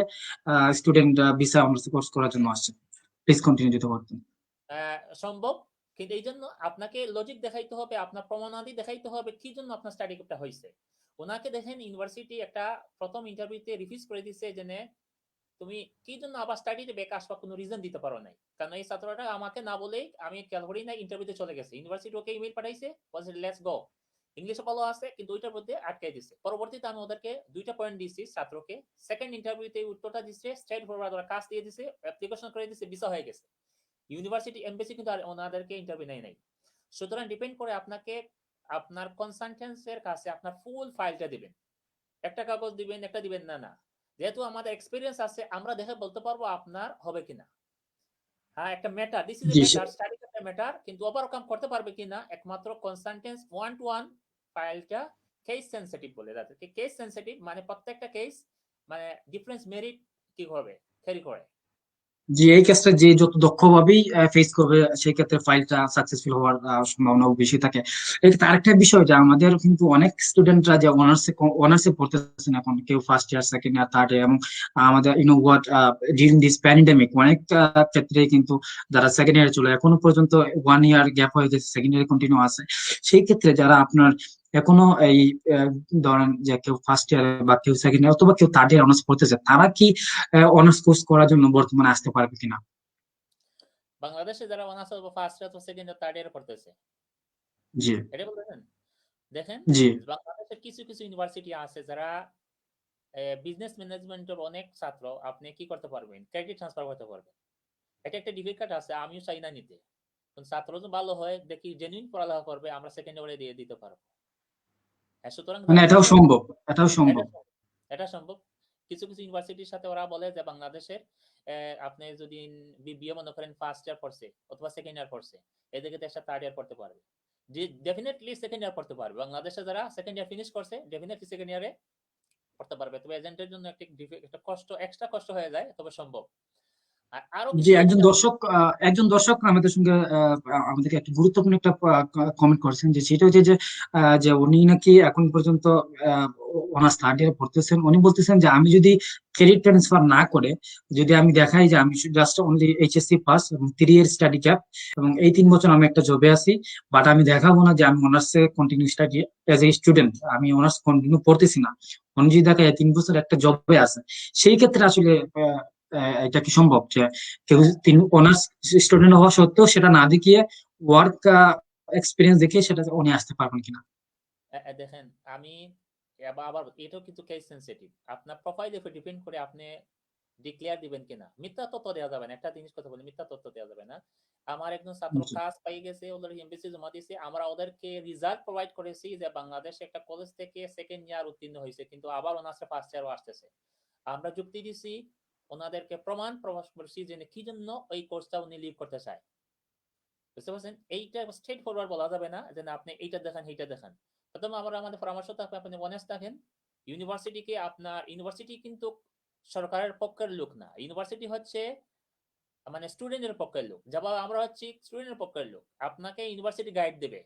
স্টুডেন্ট ভিসা অনার্স কোর্স করার জন্য আসছে। প্লিজ কন্টিনিউ দিতে পারতেন। সম্ভব, কিন্তু এই জন্য আপনাকে লজিক দেখাইতে হবে, আপনার প্রমাণাদি দেখাইতে হবে কি জন্য আপনার স্টাডি গ্রুপটা হয়েছে। ওনাকে দেখেন ইউনিভার্সিটি একটা প্রথম ইন্টারভিউতে রিফিউজ করে দিচ্ছে, যে তুমি কি জন্য আবার স্টাডিতে বেক আসবা, কোনো রিজন দিতে পারো নাই। কারণ এই ছাত্রটা আমাকে না বলেই, আমি খেয়াল করি না, ইন্টারভিউতে চলে গেছে, ইউনিভার্সিটি ওকে ইমেল পাঠাইছে, বলছে লেটস গো, ইংলিশে ভালো আছে কিন্তু ওইটার মধ্যে আটকাই দিচ্ছে। পরবর্তীতে আমি ওদেরকে 2টা পয়েন্ট দিচ্ছি ছাত্রকে, সেকেন্ড ইন্টারভিউতে উত্তরটা দিচ্ছে স্ট্রেট ফরওয়ার্ড, ওরা কাজ দিয়ে দিছে, অ্যাপ্লিকেশন করে দিচ্ছে, ভিসা হয়ে গেছে। ইউনিভার্সিটি এমবেসি কিন্তু আর ওনাদেরকে ইন্টারভিউ নেয় নাই। সুতরাং ডিপেন্ড করে আপনাকে, আপনার কনসালটেন্সের কাছে আপনার ফুল ফাইলটা দিবেন, একটা কাগজ দিবেন, একটা দিবেন না। না, যেহেতু আমাদের এক্সপিরিয়েন্স আছে, আমরা দেখে বলতে পারবো আপনার হবে কিনা। হ্যাঁ, একটা matter, this is a G, matter, study একটা ম্যাটার, কিন্তু ওভারকাম করতে পারবে কিনা একমাত্র কনসালটেন্স ওয়ান টু ওয়ান ফাইলটা কেস সেনসিটিভ বলে। তাদেরকে কেস সেনসিটিভ মানে প্রত্যেকটা কেস মানে ডিফারেন্স মেরিট কি হবে ক্যারি করে। জি, এই কেসটা যে যত দক্ষভাবেই ফেস করবে, সেই ক্ষেত্রে ফাইলটা সাকসেসফুল হওয়ার সম্ভাবনাও বেশি থাকে। এটা আরেকটা বিষয় যে আমাদের কিন্তু অনেক স্টুডেন্টরা যে অনার্সে পড়তেছেন এখন, কেউ first year, second year, third year, এবং আমাদের you know what during this pandemic অনেক ক্ষেত্রে কিন্তু যারা সেকেন্ড ইয়ারে চলে, এখনো পর্যন্ত 1 ইয়ার গ্যাপ হয়ে গেছে, সেকেন্ড ইয়ারে কন্টিনিউ আছে। সেই ক্ষেত্রে যারা আপনার এখনো এই ধরেন যে কেউ ফার্স্ট ইয়ারে, বা কেউ সেকেন্ড ইয়ার, অথবা কেউ থার্ড ইয়ার অনার্স পড়তেছে, তারা কি অনার্স কোর্স করার জন্য বর্তমানে আসতে পারবে কিনা? বাংলাদেশে যারা অনার্স অথবা ফার্স্ট ইয়ার অথবা সেকেন্ড ইয়ার থার্ড ইয়ার পড়তেছে, জি, এটা বলতেছেন। দেখেন, জি, বাংলাদেশের কিছু কিছু ইউনিভার্সিটি আছে যারা বিজনেস ম্যানেজমেন্টের অনেক ছাত্র, আপনি কি করতে পারবেন, ক্রেডিট ট্রান্সফার করতে পারবেন। এটা একটা ডিফিকাল্ট আছে, আমিও চাই না নিতে। ছাত্র যদি ভালো হয়, দেখি জেনুইন পড়ালেখা করবে, আমরা সেকেন্ড ইয়ারে দিয়ে দিতে পারবো। হ্যাঁ, সুতরাং মানে এটাও বিষয়, সম্ভব, এটাও এটা সম্ভব। সম্ভব, এটা সম্ভব। কিছু কিছু ইউনিভার্সিটির সাথে ওরা বলে যে বাংলাদেশের আপনি যদি বিবিএ মনে করেন ফার্স্ট ইয়ার পড়ছে অথবা সেকেন্ড ইয়ার পড়ছে, এদিকে দেশটা থার্ড ইয়ার পড়তে পারবে, যে ডেফিনেটলি সেকেন্ড ইয়ার পড়তে পারবে। বাংলাদেশে যারা সেকেন্ড ইয়ার ফিনিশ করছে ডেফিনেটলি সেকেন্ড ইয়ারে পড়তে পারবে। তবে এজেন্টের জন্য একটা কষ্ট, এক্সট্রা কষ্ট হয়ে যায়, তবে সম্ভব। আরো জি, কিছু একজন ক্ষেত্রে দর্শক আমাদের সঙ্গে আমাদেরকে একটা গুরুত্বপূর্ণ একটা কমেন্ট করেছেন, যে সেটা হচ্ছে যে যে উনি নাকি এখন পর্যন্ত অনার্স থার্ড ইয়ারে পড়তেছেন। উনি বলতেছেন যে আমি যদি ক্রেডিট ট্রান্সফার না করে, যদি আমি দেখাই যে আমি জাস্ট অনলি এইচএসসি পাস এবং 3 ইয়ার স্টাডি ক্যাপ এবং এই 3 বছর আমি একটা জবে আছি, বাট আমি দেখাবো না যে আমি অনার্সে continue study as a student, আমি অনার্স কন্টিনিউ পড়তেছি না, উনি যদি দেখায় 3 বছর একটা জবে আছে, সেই ক্ষেত্রে আসলে এটা কি সম্ভব যে কেউ তিনি অনার্স স্টুডেন্ট হওয়া সত্ত্বেও সেটা না দেখিয়ে ওয়ার্ক এক্সপিরিয়েন্স দেখিয়ে সেটা উনি আসতে পারবেন কিনা? দেখেন, আমি আবার এটাও কিন্তু কেস সেন্সিটিভ, আপনার প্রোফাইলের উপর ডিপেন্ড করে আপনি ডিক্লেয়ার দিবেন কিনা। মিথ্যা তথ্য দেওয়া যাবে না, একটা জিনিস কথা বলি, মিথ্যা তথ্য দেওয়া যাবে না। আমার একজন ছাত্র জি, কাজ পাই গেছে, ওদের এমবিসি জমা দিয়েছে, আমরা ওদেরকে রেজাল্ট প্রোভাইড করেছি যে বাংলাদেশে একটা কলেজ থেকে সেকেন্ড ইয়ার উত্তীর্ণ হয়েছে, কিন্তু আবার ওনার্সে ফার্স্ট ইয়ারও আসতেছে। আমরা যুক্তি দিছি, ওনাদেরকে প্রমাণ প্রকাশ করছি যে কি জন্য ওই কোর্সটা উনি লিভ করতে চায়। বুঝতে পারছেন? এইটা স্ট্রেট ফরওয়ার্ড বলা যাবে না যে না আপনি এইটা দেখান এইটা দেখান। প্রথমে আমাদের পরামর্শ থাকবে আপনি অনেস্ট থাকেন। ইউনিভার্সিটিকে আপনার ইউনিভার্সিটি কিন্তু সরকারের পক্ষের লোক না, ইউনিভার্সিটি হচ্ছে মানে স্টুডেন্টের পক্ষের লোক, যেমন আমরা হচ্ছি স্টুডেন্টের পক্ষের লোক, আপনাকে ইউনিভার্সিটি গাইড দেবে।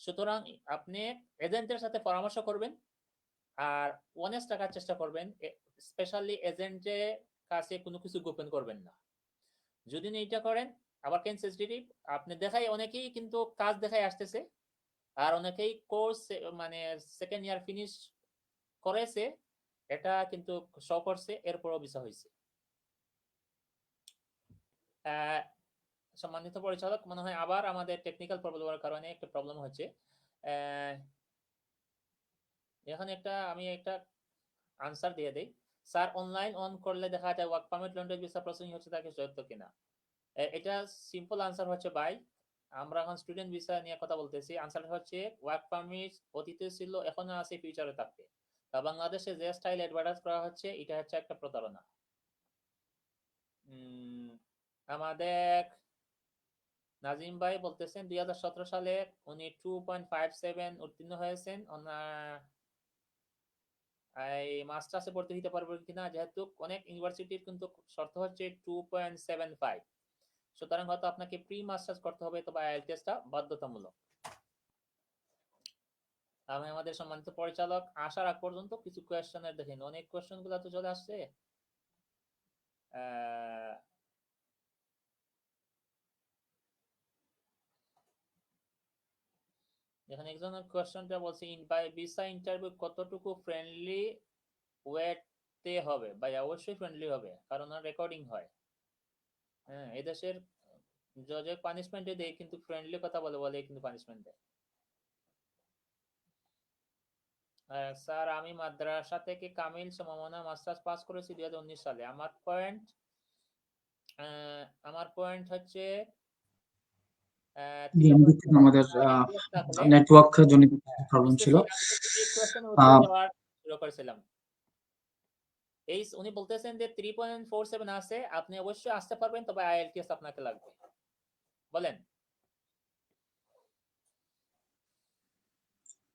সুতরাং আপনি এজেন্টের সাথে পরামর্শ করবেন আর অনেস্ট থাকার চেষ্টা করবেন, স্পেশালি এজেন্টের কাছে কোনো কিছু গোপন করবেন না। যদি এইটা করেন, আবার কেন সেন্সিটিভ, আপনি দেখাই অনেকেই কিন্তু কাজ দেখাই আসতেছে, আর অনেকেই কোর্স মানে সেকেন্ড ইয়ার ফিনিশ করেছে, এটা কিন্তু শো করছে, এরপরও বিষয় হয়েছে। সম্মানিত পরিচালক, মনে হয় আবার আমাদের টেকনিক্যাল প্রবলেমের কারণে একটা প্রবলেম হচ্ছে। এখানে আমি একটা আনসার দিয়ে দেই। স্যার, অনলাইন অন করলে দেখা যায় work permit laundry visa processing হচ্ছে, তাকে সত্য কিনা? এটা সিম্পল আনসার হচ্ছে ভাই, আমরা এখন স্টুডেন্ট ভিসা নিয়ে কথা বলতেছি। আনসার হচ্ছে ওয়ার্ক পারমিট অতীতে ছিল, এখনো আছে, ফিউচারে থাকবে। তা বাংলাদেশে যে স্টাইল অ্যাডভার্টাইজ করা হচ্ছে, এটা হচ্ছে একটা প্রতারণা। আমাদের নাজিম ভাই বলতেছেন 2017 সালে উনি 2.57 উত্তীর্ণ হয়েছেন, ওনার এই মাস্টার্সে ভর্তি হতে পারবেন কিনা, যেহেতু অনেক ইউনিভার্সিটির কিন্তু শর্ত হচ্ছে 2.75, সুতরাং হয়তো আপনাকে প্রি মাস্টার্স করতে হবে, তবে আইএলটিএসটা বাধ্যতামূলক। আমি আমাদের সম্মানিত পরিচালক আসার আগ পর্যন্ত কিছু কোয়েশ্চেনের দেখেন, অনেক কোয়েশ্চেন গুলো তো চলে আসছে। এখানে একজন কোয়েশ্চনটা বলছে ভিসা ইন্টারভিউ কতটুকু ফ্রেন্ডলি ওয়েতে হবে? ভাই অবশ্যই ফ্রেন্ডলি হবে, কারণ রেকর্ডিং হয়। হ্যাঁ, এদেশের জজে পানিশমেন্ট দেয়, কিন্তু ফ্রেন্ডলি কথা বলে বলে কিন্তু পানিশমেন্ট দেয়। স্যার, আমি মাদ্রাসা থেকে কামিল সমমনা মাস্টার্স পাস করেছি 2019 সালে। আমার পয়েন্ট হচ্ছে জি, আমি দুঃখিত, আমাদের IELTS থাকলে, নেটওয়ার্ক জনিত প্রবলেম ছিল। বুঝতেছি, আমি কিন্তু এই কোয়েশ্চেনের উত্তর দেওয়ার শুরু করেছিলাম। উনি বলতেছেন যে 3.47 আছে, আপনি অবশ্যই আসতে পারবেন, তবে আইএলটিএস আপনাকে লাগবে। বলেন।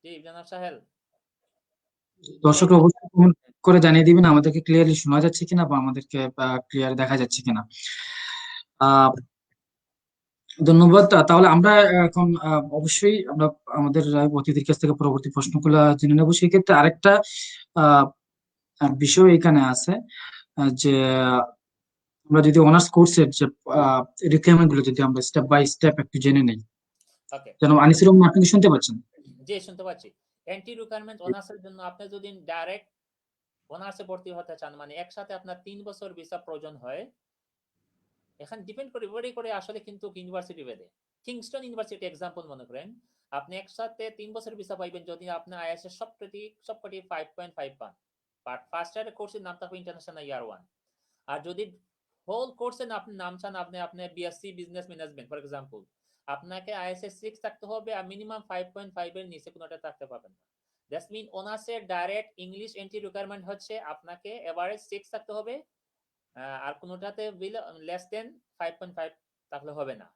জি জনাব সাহেল। দর্শকরা অবশ্যই কমেন্ট করে জানিয়ে দিবেন আমাদেরকে ক্লিয়ারলি শোনা যাচ্ছে কিনা বা আমাদেরকে ক্লিয়ার দেখা যাচ্ছে কিনা। আহ ধন্যবাদ। তাহলে আমরা এখন অবশ্যই আমরা আমাদের অতিথির কাছ থেকে পরবর্তী প্রশ্নগুলো জেনে নেবো। সেক্ষেত্রে আরেকটা আহ বিষয় এখানে আছে, যে আমরা যদি অনার্স কোর্সের যে রিকোয়ারমেন্ট গুলো যদি আমরা স্টেপ বাই স্টেপ একটু জেনে নেই। ওকে। যেন আনিসুর রহমান, আপনি কি শুনতে পাচ্ছেন? জি, শুনতে পাচ্ছি। এন্টি রিকোয়ারমেন্ট অনার্সের জন্য আপনি যদি ডাইরেক্ট অনার্সে ভর্তি হতে চান, মানে একসাথে আপনার 3 বছর ভিসা প্রয়োজন হয়। এখন ডিপেন্ড করে ভেরি করে আসলে, কিন্তু ইউনিভার্সিটি ভেদে। কিংস্টন ইউনিভার্সিটি এক্সাম্পল মনে করেন, আপনি একসাথে 3 বছর ভিসা পাইবেন যদি আপনার আইএস এর সবকটি 5.5 পান। বাট ফার্স্ট ইয়ারের কোর্সের নাম থাকবে ইন্টারন্যাশনাল ইয়ার 1। আর যদি হোল কোর্সে আপনি নাম চান, আপনি BSc business management for example, আপনাকে আইএসএস 6 থাকতে হবে, আর মিনিমাম 5.5 এর নিচে কোনোটা থাকতে পারবেন না। দ্যাটস মিন অনার্সের ডাইরেক্ট ইংলিশ এন্ট্রি রিকোয়ারমেন্ট হচ্ছে আপনাকে এভারেজ 6 থাকতে হবে, আর কোনোটাতে লেস দেন 5.5 থাকলে হবে না।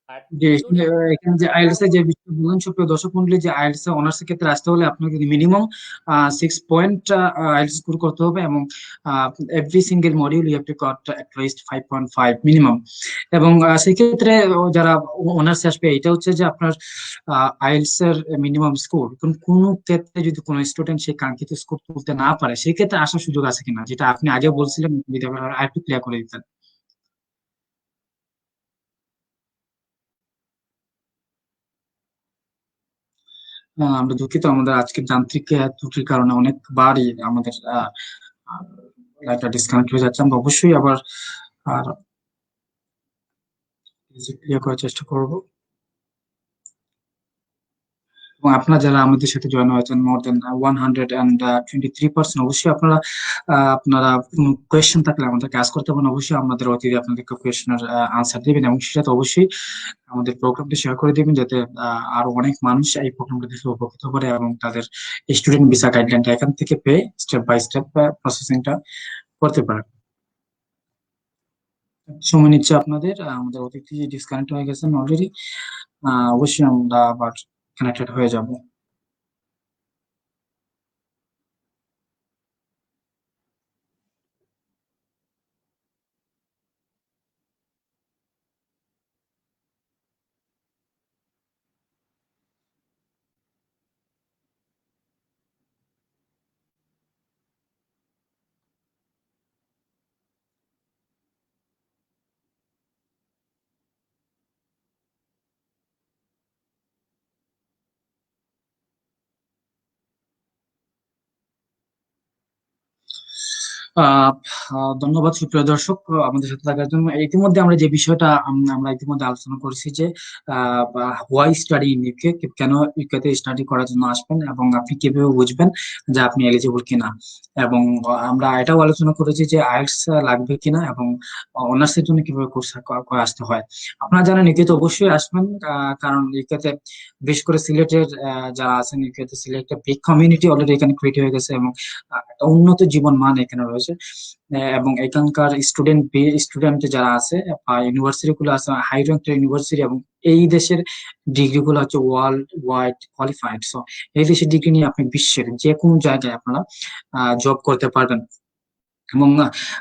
আর যে থিওরি এখানে যে আইএলটিএস এর যে বিষয়টা বললেন, সুপ্রিয় দর্শক মন্ডলী, যে আইএলটিএস এর অনার্স এর ক্ষেত্রে আসতে হলে আপনাকে মিনিমাম 6 পয়েন্ট আইএলটিএস স্কোর করতে হবে, এবং every single module you have to got at least 5.5 minimum. এবং সেক্ষেত্রে যারা অনার্স আসবে, এটা হচ্ছে যে আপনার আইএলটিএস এর মিনিমাম স্কোর। কোনো ক্ষেত্রে যদি কোনো স্টুডেন্ট সেই কাঙ্ক্ষিত স্কোর তুলতে না পারে, সেক্ষেত্রে আসার সুযোগ আছে কিনা, যেটা আপনি আগে বলছিলেন, যদি আরেকটু ক্লিয়ার করে দিতেন। আমরা দুঃখিত, আমাদের আজকের যান্ত্রিক ত্রুটির কারণে অনেকবারই আমাদের লাইনটা ডিসকানেক্ট হয়ে যাচ্ছে। আমরা অবশ্যই আবার আর ক্লিয়ার করার চেষ্টা করব। এবং আপনারা যারা আমাদের সাথে জয়েন হয়েছেন, মোর দেন 123%, অবশ্যই আপনারা আপনারা কোয়েশ্চেন থাকলে আমাদেরকে আস্ক করতে পারেন। অবশ্যই আমাদের অতিথি আপনাদেরকে কোয়েশ্চেনের আনসার দিবেন, এবং সেটা তো অবশ্যই আমাদের প্রোগ্রামটি শেয়ার করে দিবেন, যাতে আরো অনেক মানুষ এই প্রোগ্রামটা দেখে উপকৃত করে এবং তাদের স্টুডেন্ট ভিসা গাইডলাইনটা এখান থেকে পেয়ে স্টেপ বাই স্টেপ প্রসেসিংটা করতে পারে। সময় নিচ্ছে আপনাদের, আমাদের অতিথি ডিসকানেক্ট হয়ে গেছেন অলরেডি। অবশ্যই আমরা আবার কানেক্টেড হয়ে যাব। আহ ধন্যবাদ সুপ্রিয় দর্শক আমাদের সাথে থাকার জন্য। ইতিমধ্যে আমরা যে বিষয়টা আমরা ইতিমধ্যে আলোচনা করেছি, যে হোয়াই স্টাডি ইন ইউকে, কেন ইউকেতে স্টাডি করার জন্য আসবেন, এবং আপনি কিভাবে বুঝবেন যে আপনি এলিজিবল কিনা। এবং আমরা এটাও আলোচনা করেছি যে আইএলটিএস লাগবে কিনা, এবং অনার্স এর জন্য কিভাবে কোর্স করে আসতে হয়। আপনারা জানেন ইউকেতে অবশ্যই আসবেন, কারণ ইউকেতে বিশেষ করে সিলেটের যারা আছেন, ইউকেতে সিলেটের বিগ কমিউনিটি অলরেডি এখানে ক্রিয়েট হয়ে গেছে, এবং একটা উন্নত জীবন মান এখানে রয়েছে। এবং এখানকার স্টুডেন্ট যারা আছে বা ইউনিভার্সিটি গুলো আছে, হাই র্যাঙ্ক ইউনিভার্সিটি, এবং এই দেশের ডিগ্রি গুলো হচ্ছে ওয়ার্ল্ড ওয়াইড কোয়ালিফাইড। সো এই দেশের ডিগ্রি নিয়ে আপনি বিশ্বের যে কোনো জায়গায় আপনারা জব করতে পারবেন। এবং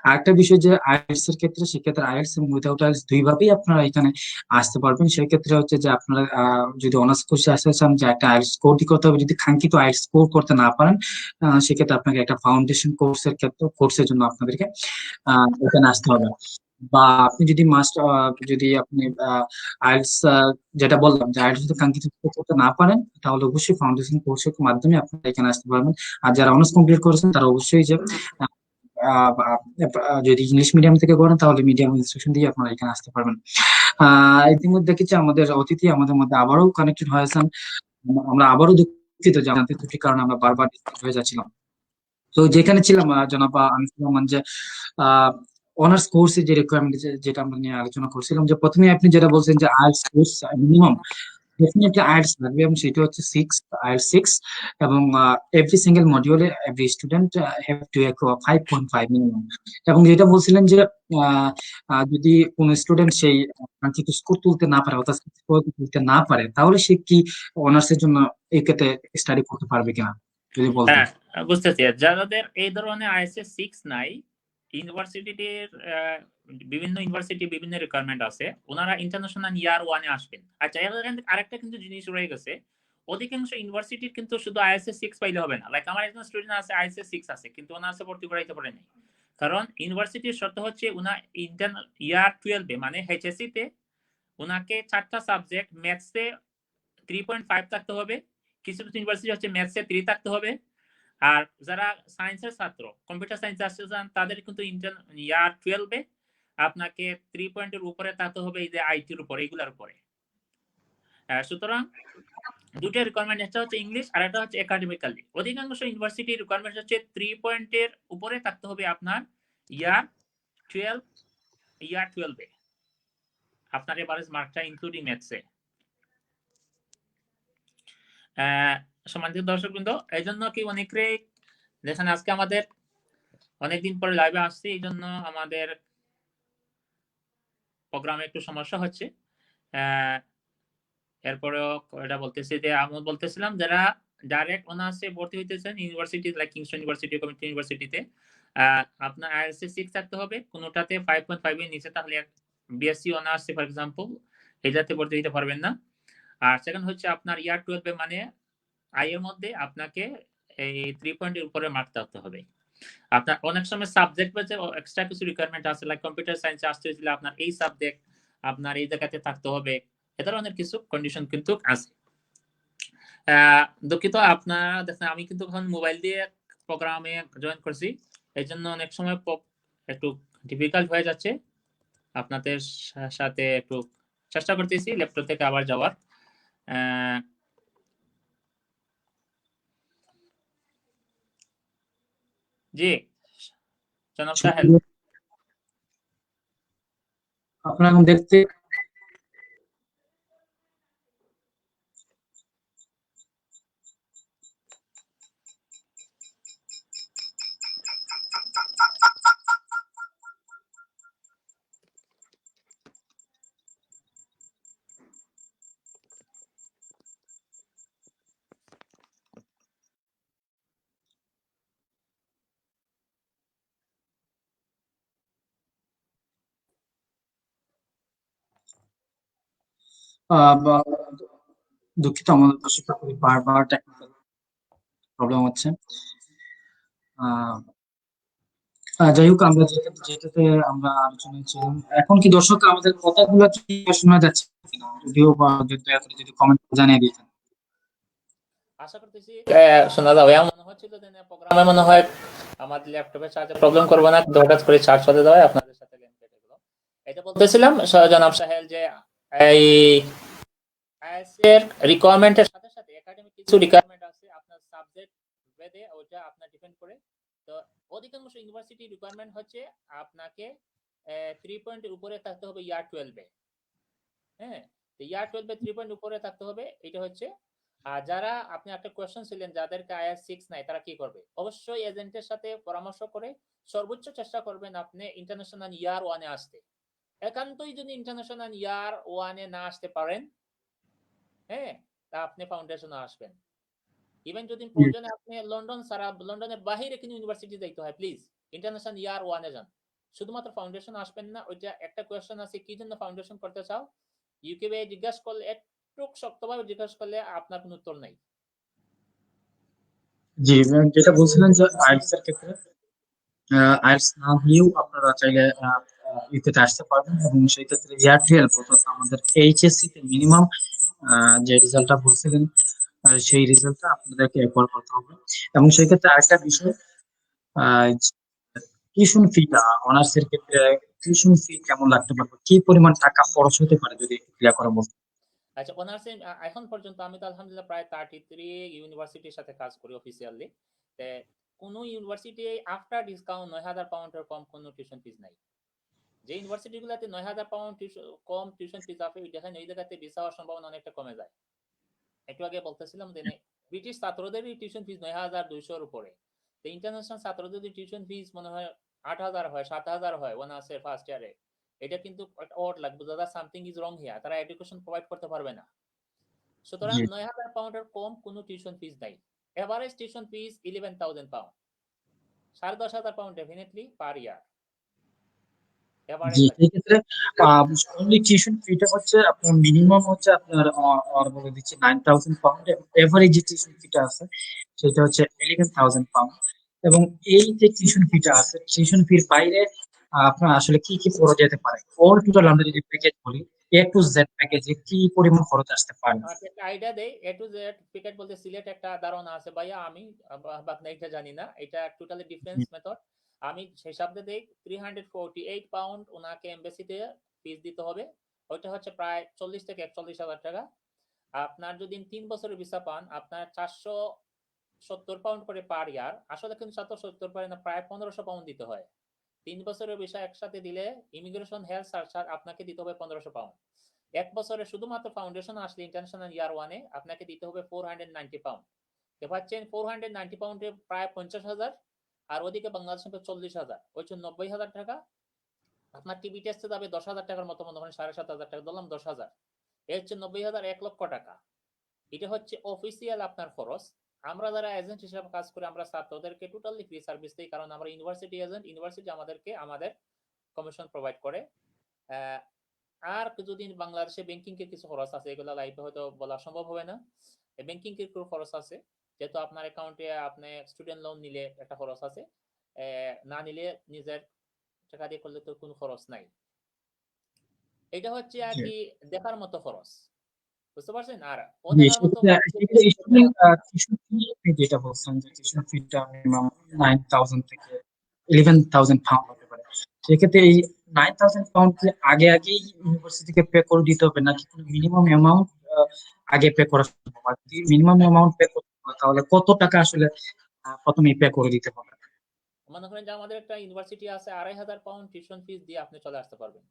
আরেকটা বিষয়, যে আইএলটিএস এর ক্ষেত্রে, সেক্ষেত্রে আইএলটিএস এবং উইদাউট আইএলটিএস দুইভাবেই আপনারা এখানে আসতে পারবেন। সেক্ষেত্রে হচ্ছে যে আপনারা যদি অনার্স কোর্সে আসতে চান, যে একটা আইএলটিএস স্কোর করতে হবে। যদি কাঙ্ক্ষিত আইএলটিএস স্কোর করতে না পারেন, সেক্ষেত্রে আপনাকে একটা ফাউন্ডেশন কোর্সের জন্য আপনাদেরকে এখানে আসতে হবে। বা আপনি যদি যদি আপনি আইএলটিএস, যেটা বললাম, যে আইএলটিএস যদি কাঙ্ক্ষিত score করতে না পারেন, তাহলে অবশ্যই ফাউন্ডেশন কোর্সের মাধ্যমে আপনারা এখানে আসতে পারবেন। আর যারা অনার্স কমপ্লিট করেছেন, তারা অবশ্যই যে যদি ইংলিশ মিডিয়াম থেকে করেন, তাহলে মিডিয়াম ইনস্টিটিউশন দিয়ে আপনারা এখানে আসতে পারবেন। ইতিমধ্যে দেখেছি আমাদের অতিথি আমাদের মধ্যে আবারও কানেক্টেড হয়েছেন। আমরা আবারও দুঃখিত, জানাতে ত্রুটির কারণে আমরা বারবার ডিসকানেক্ট হয়ে যাচ্ছিলাম। তো যেখানে ছিলাম, জনাব আনিসুর রহমান, যে অনার্স কোর্সে যে রিকোয়ারমেন্ট, যেটা আমরা নিয়ে আলোচনা করছিলাম, যে প্রথমে আপনি যেটা বলছেন যে IELTS course minimum definitely IELTS লাগবে, এবং সেটা হচ্ছে আইএলটিএস 6। এবং এভরি সিঙ্গেল মডিউলে every student have to 5.5 minimum. এবং যেটা বলছিলেন যে আহ, যদি কোন স্টুডেন্ট সেই কাঙ্ক্ষিত স্কোর তুলতে না পারে, অর্থাৎ স্কোর তুলতে না পারে, তাহলে সে কি অনার্স এর জন্য এক্ষেত্রে স্টাডি করতে পারবে কিনা, যদি বলতেন। হ্যাঁ, বুঝতেছি। যাদের এই ধরনের আইএসএস 6 নাই, ইউনিভার্সিটির বিভিন্ন ইউনিভার্সিটি বিভিন্ন রিকোয়ারমেন্ট আছে, ওনারা ইন্টারন্যাশনাল ইয়ার 1 এ আসবেন। আচ্ছা, আরেকটা কিন্তু জিনিস রয়ে গেছে, অধিকাংশ ইউনিভার্সিটির কিন্তু শুধু আইএসএস 6 পাইলে হবে না। লাইক আমার একজন স্টুডেন্ট আছে আইএসএস 6 আছে, কিন্তু অনার্সে ভর্তি করাইতে পারে নাই। কারণ ইউনিভার্সিটির শর্ত হচ্ছে উনা ইন্টারনাল ইয়ার 12 এ মানে এইচএসসি তে উনাকে 4টা সাবজেক্ট ম্যাথসে 3.5 থাকতে হবে, কিছু কিছু ইউনিভার্সিটি হচ্ছে ম্যাথসে 3 থাকতে হবে। আর যারা সায়েন্সের ছাত্র, কম্পিউটার সায়েন্স আসতে চান, তাদের কিন্তু ইয়ার 12 এ আপনাকে 3 পয়েন্টের উপরে থাকতে হবে, এই যে আইটির উপরে, এগুলোর উপরে। সুতরাং দুটো রিকোয়ারমেন্ট, একটা হচ্ছে ইংলিশ আর একটা হচ্ছে একাডেমিক্যালি। অধিকাংশ ইউনিভার্সিটি রিকোয়ারমেন্ট হচ্ছে 3 পয়েন্টের উপরে থাকতে হবে আপনার ইয়ার 12 এ আপনার এভারেজ মার্কটা ইনক্লুডিং ম্যাথসে। সম্মানিত দর্শকবৃন্দ, এই জন্য কি অনেকে দেখেন আজকে আমাদের অনেকদিন পরে লাইভে আসছি, এই জন্য আমাদের প্রোগ্রামে একটু সমস্যা হচ্ছে। এরপরেও এটা বলতেছি যে আমি বলতেছিলাম যারা ডাইরেক্ট অনার্সে ভর্তি হইতেছেন university like Kingston University community ইউনিভার্সিটিতে আপনার আইএলটিএস 6 থাকতে হবে, কোনোটাতে 5.5 এর নিচে থাকলে বিএসসি অনার্স ফর এক্সাম্পল এটাতে ভর্তি হতে পারবেন না। আর সেকেন্ড হচ্ছে আপনার ইয়ার 12 এ মানে আই এর মধ্যে আপনাকে এই 3 পয়েন্টের উপরে মার্ক থাকতে হবে। আপনার অনেক সময় সাবজেক্ট বাজে এক্সট্রা কিছু রিকোয়ারমেন্ট আছে, লাইক কম্পিউটার সায়েন্সে আসতে হলে আপনার এই সাবজেক্ট আপনার এই জায়গাতে থাকতে হবে, এ ধরনের কিছু কন্ডিশন কিন্তু আছে। দুঃখিত আপনারা দেখেন আমি কিন্তু এখন মোবাইল দিয়ে প্রোগ্রামে জয়েন করছি, এই জন্য অনেক সময় একটু ডিফিকাল্ট হয়ে যাচ্ছে। আপনাদের সাথে একটু চেষ্টা করতেছি ল্যাপটপ থেকে আবার যাওয়ার। জি জনাব সাহেল, আপনারা এখন দেখতে দুঃখিত, আমাদের পাশে বারবার টেকনিক্যাল প্রবলেম হচ্ছে। যাই হোক, আমরা যেটাতে আমরা আলোচনায় ছিলাম, এখন কি দর্শক আমাদের কথাগুলো কি শোনা যাচ্ছে কিনা, যদিও বা যদি কমেন্ট জানিয়ে দিতেন। আশা করতেছি শোনা যাবে। মনে হচ্ছিল যে প্রোগ্রামে মনে হয় আমার ল্যাপটপে চার্জে প্রবলেম করবে না, কিন্তু হঠাৎ করে চার্জ হতে দেওয়ায় আপনাদের সাথে গেম কেটে গেল। এটা বলতেছিলাম জনাব সাহেল যে এই আইএস এর রিকোয়ারমেন্টের সাথে সাথে একাডেমিক কিছু রিকোয়ারমেন্ট আছে আপনার সাবজেক্ট ভেদে, ওটা আপনার ডিপেন্ড করে। তো অধিকাংশ ইউনিভার্সিটি রিকোয়ারমেন্ট হচ্ছে আপনাকে 3 পয়েন্টের উপরে থাকতে হবে ইয়ার 12 এ। হ্যাঁ, তো ইয়ার 12 এ 3 পয়েন্ট উপরে থাকতে হবে, এটা হচ্ছে। আর যারা আপনি একটা কোয়েশ্চেন ছিলেন যাদেরকে আইএস 6 নাই তারা কি করবে, অবশ্যই এজেন্টের সাথে পরামর্শ করে সর্বোচ্চ চেষ্টা করবেন আপনি ইন্টারন্যাশনাল ইয়ার 1 এ আসতে। একান্তই যদি ইন্টারন্যাশনাল ইয়ার 1 এ না আসতে পারেন, হ্যাঁ, তা আপনি ফাউন্ডেশনে আসবেন। ইভেন যদি প্রয়োজনে আপনি লন্ডন ছাড়া লন্ডনের বাহিরে কোনো ইউনিভার্সিটি যাইতে হয়, প্লিজ ইন্টারন্যাশনাল ইয়ার 1 এ যান, শুধুমাত্র ফাউন্ডেশন আসবেন না। ওইটা একটা কোয়েশ্চেন আছে, কি জন্য ফাউন্ডেশন করতে চাও, ইউকে জিজ্ঞাসা করলে একটু শক্তভাবে জিজ্ঞাসা করলে আপনার কোনো উত্তর নাই। জি, যেটা বলছিলেন যে আইএলটিএস এর ক্ষেত্রে আইএলটিএস না হলেও আপনারা চাইলে ইউকেতে আসতে পারবেন, এবং সেই ক্ষেত্রে ইয়ার 12 অর্থাৎ আমাদের এইচএসসি তে মিনিমাম যে রেজাল্টটা বলছিলেন সেই রেজাল্টটা আপনাদেরকে একবার করতে হবে। এবং সেই ক্ষেত্রে আরেকটা বিষয়, টিউশন ফিটা অনার্স এর ক্ষেত্রে টিউশন ফি কেমন লাগতে পারে, কি পরিমাণ টাকা খরচ হতে পারে, যদি একটু ক্লিয়ার করে বলতেন। আচ্ছা, অনার্সে এখন পর্যন্ত আমি তো আলহামদুলিল্লাহ প্রায় 33 ইউনিভার্সিটির সাথে কাজ করি অফিসিয়ালি। কোন ইউনিভার্সিটি আফটার ডিসকাউন্ট 9,000 পাউন্ডের কম কোনো টিউশন ফিস নাই। যে ইউনিভার্সিটিগুলোতে 9,000 পাউন্ড কম টিউশন ফিস আছে, দেখেন এই জায়গাতে ভিসা হওয়ার সম্ভাবনা অনেকটা কমে যায়। একটু আগে বলতেছিলাম যে ব্রিটিশ ছাত্রদেরই টিউশন ফিস 9,200 উপরে, তো ইন্টারন্যাশনাল ছাত্রদের টিউশন ফিস মনে হয় 8,000 হয়, 7,000 হয় অনার্সের ফার্স্ট ইয়ারে। এটা কিন্তু একটা অড লাগবে, দাদা সামথিং ইজ রং হিয়ার, তারা এডুকেশন প্রোভাইড করতে পারবে না। সুতরাং জি 9,000 পাউন্ডের কম কোনো টিউশন ফিস নাই। Average tuition fees 11,000 pound, 10,500 pound definitely per year জি, এভারেজ আছে। সেই ক্ষেত্রে অনলি টিউশন ফিটা হচ্ছে আপনার মিনিমাম হচ্ছে আপনার বলে দিচ্ছি 9,000 পাউন্ড, এবং এভারেজ যে টিউশন ফিটা আছে সেটা হচ্ছে 11,000 পাউন্ড। এবং এই যে টিউশন ফিটা আছে, টিউশন ফির বাইরে আপনার আসলে কি কি খরচ যেতে পারে, অল টোটাল আমরা যদি প্যাকেজ বলি, এ টু জেড প্যাকেজে কি পরিমাণ খরচ আসতে পারে। আচ্ছা, একটা আইডিয়া দেই। এ টু জেড ক্রিকেট বলতে সিলেট একটা ধারণা আছে ভাইয়া, আমি বাকি এটা জানি না, এটা টোটালি ডিফারেন্স মেথড। আমি সেই শব্দে দেই 348 পাউন্ড ওনাকে এমবাসিতে ফিস দিতে হবে, ওইটা হচ্ছে প্রায় 40 থেকে 41,000 টাকা। আপনার যদি 3 বছরের ভিসা পান আপনার 470 পাউন্ড করে পার ইয়ার, আসলে কিন্তু 470 পারে না, প্রায় 1500 পাউন্ড দিতে হয়। 3 বছরের ভিসা একসাথে দিলে ইমিগ্রেশন হেলথ সার্চ আপনাকে দিতে হবে 1500 পাউন্ড। এক বছরে শুধুমাত্র ফাউন্ডেশন আসলে ইন্টারন্যাশনাল ইয়ার 1 এ আপনাকে দিতে হবে 490 পাউন্ড। তো পাচ্ছেন 490 পাউন্ডে প্রায় 50,000, আর ওদিকে বাংলাদেশে 40,000, ওই 90,000 টাকা। আপনার টিভি টেস্টে যাবে 10,000 টাকার মতো, মনে হয় 7,500 টাকা, ধরলাম 10,000। এ হচ্ছে 90,000 1,00,000 টাকা। এটা হচ্ছে অফিসিয়াল আপনার খরচ। আমরা যারা এজেন্ট হিসেবে কাজ করি আমরা ছাত্রদেরকে টোটালি ফ্রি সার্ভিস দিই, কারণ আমরা ইউনিভার্সিটি এজেন্ট, ইউনিভার্সিটি আমাদেরকে আমাদের কমিশন প্রোভাইড করে। আর যদি বাংলাদেশে ব্যাংকিং এর কিছু খরচ আছে, এগুলো লাইভে হয়তো বলা সম্ভব হবে না। ব্যাংকিং এর কিছু খরচ আছে, যেহেতু আপনার অ্যাকাউন্টে আপনি স্টুডেন্ট লোন নিলে একটা খরচ আছে, না নিলে নিজের টাকা দিয়ে করলে তো কোনো খরচ নাই। এটা হচ্ছে আর কি দেখার মতো খরচ, বুঝতে পারছেন? আর ওদের মতো যেটা বলছেন যে টিউশন ফিটা মিনিমাম 9,000 থেকে 11,000 পাউন্ড হতে পারে, সেক্ষেত্রে এই 9,000 পাউন্ড কি আগে আগেই ইউনিভার্সিটিকে পে করে দিতে হবে, নাকি কোনো মিনিমাম অ্যামাউন্ট আগে পে করা সম্ভব? আর যদি মিনিমাম অ্যামাউন্ট পে করতে হয় তাহলে কত টাকা আসলে প্রথমেই পে করে দিতে হবে? মনে করেন যে আমাদের একটা ইউনিভার্সিটি আছে, 2,500 পাউন্ড টিউশন ফিস দিয়ে আপনি চলে আসতে পারবেন,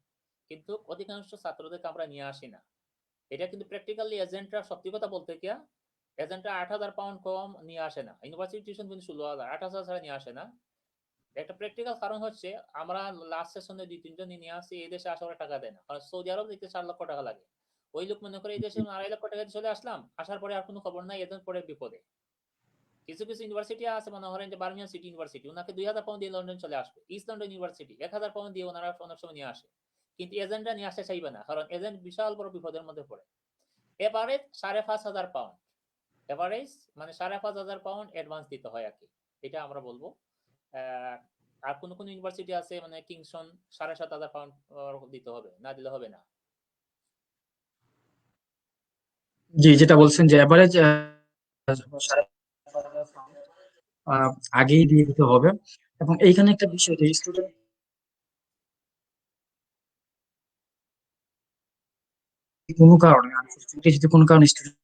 কিন্তু অধিকাংশ ছাত্রদেরকে আমরা নিয়ে আসি না। এটা কিন্তু প্র্যাকটিক্যালি এজেন্টরা, সত্যি কথা বলতে কি, এজেন্টরা 8,000 পাউন্ড কম নিয়ে আসে না। ইউনিভার্সিটি টিউশন কিন্তু 16,000, 8,000 ছাড়া নিয়ে আসে না। একটা প্র্যাকটিক্যাল কারণ হচ্ছে আমরা লাস্ট সেশনে 2-3 জন নিয়ে আসি, এই দেশে আসা টাকা দেয় না, কারণ সৌদি আরব দেখতে 4 লক্ষ টাকা লাগে। ওই লোক মনে করে এই দেশে 2.5 লক্ষ টাকা দিয়ে চলে আসলাম, আসার পরে আর কোনো খবর নাই, এজেন্ট পরে বিপদে। কিছু কিছু ইউনিভার্সিটি আছে, মনে করেন যে বার্মিংহাম সিটি ইউনিভার্সিটি, ওনাকে 2,000 পাউন্ড দিয়ে লন্ডন চলে আসবে। ইস্ট লন্ডন ইউনিভার্সিটি 1,000 পাউন্ড দিয়ে ওনারা অনেক সময় নিয়ে আসে, কিন্তু এজেন্টরা নিয়ে আসতে চাইবে না, কারণ এজেন্ট বিশাল বড় বিপদের মধ্যে পড়ে। এভারেজ 5,500 পাউন্ড, এভারেজ মানে 5,500 পাউন্ড অ্যাডভান্স দিতে হয় আর কি, এটা আমরা বলবো। আর কোন কোন ইউনিভার্সিটি আছে মানে কিংসন 7,500 পাউন্ড দিতে হবে, না দিলে হবে না। জি, যেটা বলছেন যে এভারেজ আগেই দিয়ে দিতে হবে। এবং এইখানে একটা বিষয় যে স্টুডেন্ট কোনো কারণে আনফরচুনেটলি যদি কোনো কারণে স্টুডেন্ট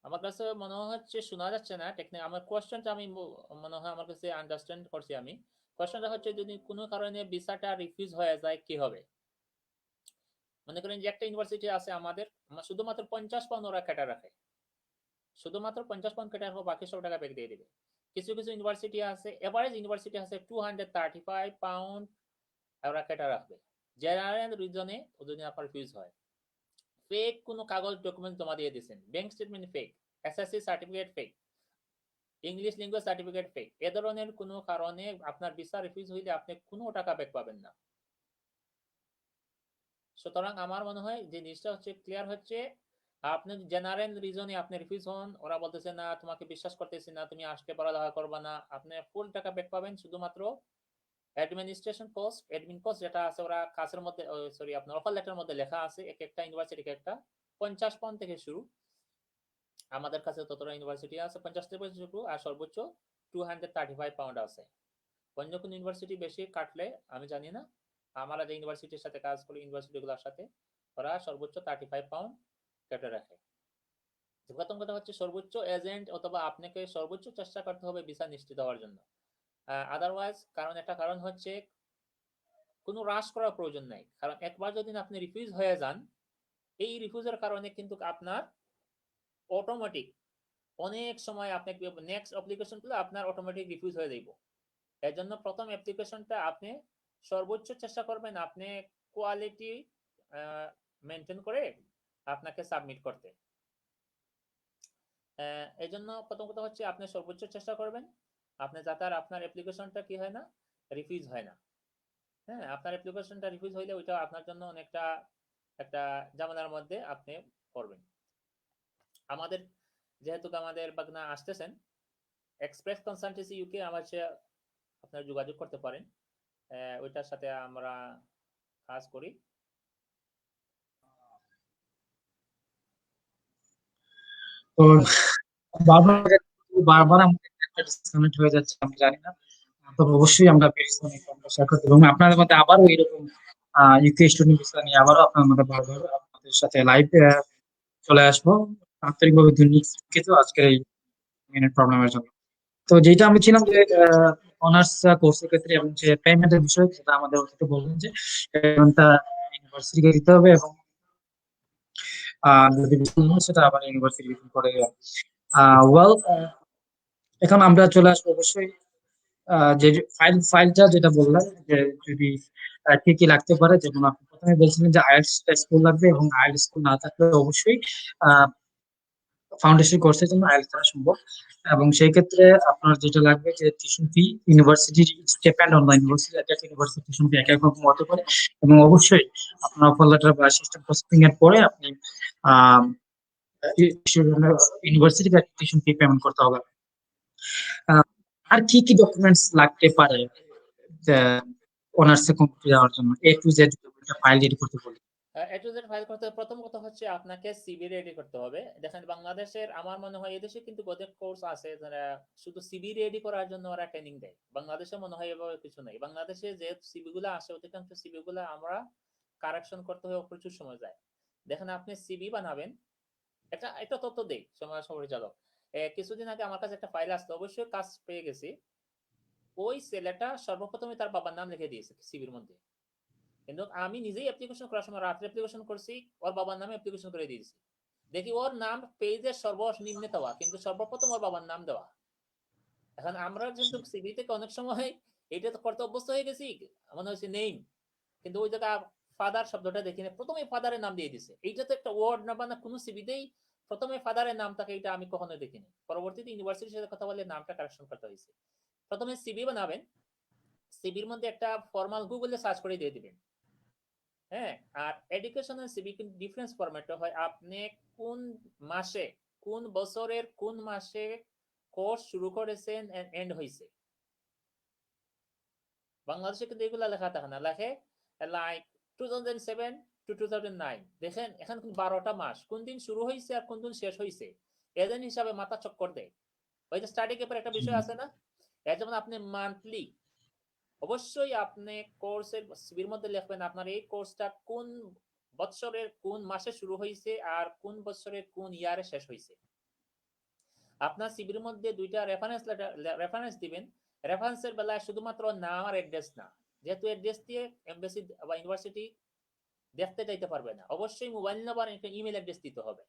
আমার কাছে মনে হচ্ছে শোনা যাচ্ছে না টেকনিক। আমার কোশ্চেনটা আমি মনে হয় আমার কাছে আন্ডারস্ট্যান্ড করছি আমি। কোশ্চেনটা হচ্ছে যদি কোনো কারণে ভিসাটা রিফিউজ হয়ে যায় কি হবে। মনে করেন যে একটা ইউনিভার্সিটি আছে আমাদের, শুধুমাত্র 50 পাউন্ড ওরা কেটে রাখে, শুধুমাত্র 50 পাউন্ড কেটে রাখবো, বাকি সব টাকা ব্যাক দিয়ে দিবে। কিছু কিছু ইউনিভার্সিটি আছে, এভারেজ ইউনিভার্সিটি আছে 235 পাউন্ড ওরা কেটে রাখবে জেনারেল রিজনে, যদি আপনার রিফিউজ হয়। ফেক কোনো কাগজ ডকুমেন্ট জমা দিয়ে দিয়েছেন, bank statement fake, SSC certificate fake, English language certificate fake, এ ধরনের কোনো কারণে আপনার ভিসা রিফিউজ হইলে আপনি কোনো টাকা ব্যাক পাবেন না। সুতরাং আমার মনে হয় যে জিনিসটা হচ্ছে ক্লিয়ার হচ্ছে, আপনি জেনারেল রিজনে আপনি রিফিউজ হন, ওরা বলতেছে না তোমাকে বিশ্বাস করতেছি না, তুমি আসতে পড়ালেখা করবা না, আপনি ফুল টাকা ব্যাক পাবেন। শুধুমাত্র অ্যাডমিনিস্ট্রেশন কস্ট, অ্যাডমিন কস্ট যেটা আছে ওরা কাছের মধ্যে, সরি আপনার অফার লেটারের মধ্যে লেখা আছে, এক একটা ইউনিভার্সিটি একটা 50 পাউন্ড থেকে শুরু। আমাদের কাছে ততটা ইউনিভার্সিটি আছে 50 থেকে শুরু, আর সর্বোচ্চ 235 পাউন্ড আছে। অন্য কোন ইউনিভার্সিটি বেশি কাটলে আমি জানি না। আমরা যে ইউনিভার্সিটির সাথে কাজ করি, ইউনিভার্সিটিগুলোর সাথে ওরা সর্বোচ্চ 35 পাউন্ড কেটে রাখে। প্রথম কথা হচ্ছে সর্বোচ্চ এজেন্ট অথবা আপনাকে সর্বোচ্চ চেষ্টা করতে হবে ভিসা নিশ্চিত হওয়ার জন্য। আদারওয়াইজ কারণ একটা কারণ হচ্ছে কোনো রাশ করার প্রয়োজন নাই, কারণ একবার যদি আপনি রিফিউজ হয়ে যান, এই রিফিউজের কারণে কিন্তু আপনার অটোমেটিক অনেক সময় আপনাকে নেক্সট অ্যাপ্লিকেশন করলে আপনার অটোমেটিক রিফিউজ হয়ে যাইব। এর জন্য প্রথম অ্যাপ্লিকেশনটা আপনি সর্বোচ্চ চেষ্টা করবেন আপনি কোয়ালিটি মেনটেন করে আপনাকে সাবমিট করতে। এই জন্য প্রথম কথা হচ্ছে আপনি সর্বোচ্চ চেষ্টা করবেন আপনি যাতে আর আপনার অ্যাপ্লিকেশনটা কি হয় না, রিফিউজ হয় না। হ্যাঁ, আপনার অ্যাপ্লিকেশনটা রিফিউজ হইলে ওইটা আপনার জন্য অনেকটা একটা ঝামেলার মধ্যে আপনি পড়বেন। আমাদের যেহেতু আমাদের বাগনা আসতেছেন, এক্সপ্রেস কনসালটেন্সি ইউকে আমার সাথে আপনারা যোগাযোগ করতে পারেন, ওইটার সাথে আমরা কাজ করি। তো বারবার হ্যাঁ, বারবার আমাদের একটা ডিসকানেক্ট হয়ে যাচ্ছে, আমি জানি না। তবে অবশ্যই আমরা পেরেছি শেয়ার করতে, এবং আপনাদের মধ্যে আবারও এরকম ইউকে স্টুডেন্ট ভিসা নিয়ে আবারও আপনার মধ্যে বারবার আপনাদের সাথে লাইভ চলে আসবো। আন্তরিকভাবে দুঃখিত আজকের এই মিনিট প্রবলেমের জন্য। তো যেটা আমি ছিলাম যে অনার্স কোর্সের ক্ষেত্রে এবং যে পেমেন্টের বিষয়, সেটা আমাদের অতিথি বললেন যে পেমেন্টটা ইউনিভার্সিটিকে দিতে হবে, এবং যদি সেটা আবার ইউনিভার্সিটি করে ওয়েল এখন আমরা চলে আসবো অবশ্যই যে ফাইলটা যেটা বললাম যে যদি কি কি লাগতে পারে, যেমন আপনি প্রথমে বলছিলেন যে আইএলটিএস স্কোর লাগবে, এবং আইএলটিএস স্কোর না থাকলে অবশ্যই ফাউন্ডেশন কোর্সের জন্য আইএলটিএস করা সম্ভব। এবং সেই ক্ষেত্রে আপনার যেটা লাগবে যে tuition fee, university depend on the university, এক এক ইউনিভার্সিটি টিউশন ফি এক এক রকম হতে পারে। এবং অবশ্যই আপনার অফার লেটার বা সিস্টেম প্রসেসিং এর পরে আপনি ইউনিভার্সিটিতে টিউশন ফি পেমেন্ট করতে হবে। আহ, আর কি কি ডকুমেন্টস লাগতে পারে অনার্স এ কমপ্লিট যাওয়ার জন্য, এ টু জেড একটা ফাইল রেডি করতে বলি? এ টু জেড ফাইল করতে প্রথম কথা হচ্ছে আপনাকে সিভি রেডি করতে হবে। দেখেন বাংলাদেশের আমার মনে হয় এদেশে কিন্তু অনেক কোর্স আছে যারা শুধু সিভি রেডি করার জন্য ওরা ট্রেনিং দেয়। বাংলাদেশে মনে হয় এভাবে কিছু নেই। বাংলাদেশে যে সিভি গুলো আসে অধিকাংশ সিভি গুলো আমরা কারেকশন করতে হয়ে প্রচুর সময় যায়। দেখেন আপনি সিভি বানাবেন, এটা একটা তথ্য দেই সময় পরিচালক, কিছুদিন আগে আমার কাছে একটা ফাইল আসতো, অবশ্যই কাজ পেয়ে গেছি। ওই ছেলেটা সর্বপ্রথমে তার বাবার নাম লিখে দিয়েছে সিভির মধ্যে, কিন্তু আমি নিজেই অ্যাপ্লিকেশন করার সময় রাত্রে অ্যাপ্লিকেশন করছি, ওর বাবার নামে অ্যাপ্লিকেশন করে দিয়েছি। দেখি ওর নাম পেজের সর্বনিম্নে দেওয়া, কিন্তু সর্বপ্রথম ওর বাবার নাম দেওয়া। এখন আমরা কিন্তু সিভি থেকে অনেক সময় এটা তো করতে অভ্যস্ত হয়ে গেছি, মনে হচ্ছে নেই, কিন্তু ওই জায়গা ফাদার শব্দটা দেখিনি, প্রথমে ফাদারের নাম দিয়ে দিছে। এইটা তো একটা ওয়ার্ড না, বানা কোনো সিভিতেই প্রথমে ফাদারের নাম থাকে, এটা আমি কখনোই দেখিনি। পরবর্তীতে ইউনিভার্সিটির সাথে কথা বলে নামটা কারেকশন করতে হয়েছে। প্রথমে সিভি বানাবেন, সিভির মধ্যে একটা ফর্মাল গুগলে সার্চ করে দিয়ে দিবেন। হ্যাঁ, আর এডুকেশনাল সিভি কিন্তু ডিফারেন্স ফরম্যাটে হয়। আপনি কোন মাসে, কোন বছরের কোন মাসে কোর্স শুরু করেছেন এন্ড হয়েছে, বাংলাদেশে কিন্তু এগুলা লেখা থাকে না, লেখে লাইক 2007 টু 2009। দেখেন এখন কিন্তু 12টা মাস, কোন দিন শুরু হয়েছে আর কোন দিন শেষ হয়েছে এজেন্ট হিসাবে মাথা চক্কর দেয়। ওই যে স্টাডি গ্যাপের একটা বিষয় আছে না, এর যেমন আপনি মান্থলি অবশ্যই আপনি কোর্সের সিভির মধ্যে লিখবেন আপনার এই কোর্সটা কোন বছরের কোন মাসে শুরু হয়েছে আর কোন বছরের কোন ইয়ারে শেষ হয়েছে। আপনার সিভির মধ্যে দুইটা রেফারেন্স লেটার রেফারেন্স দিবেন। রেফারেন্সের বেলায় শুধুমাত্র নাম আর অ্যাড্রেস না, যেহেতু অ্যাড্রেস দিয়ে এমবেসি বা ইউনিভার্সিটি দেখতে যাইতে পারবে না, অবশ্যই মোবাইল নাম্বার একটা ইমেল অ্যাড্রেস দিতে হবে।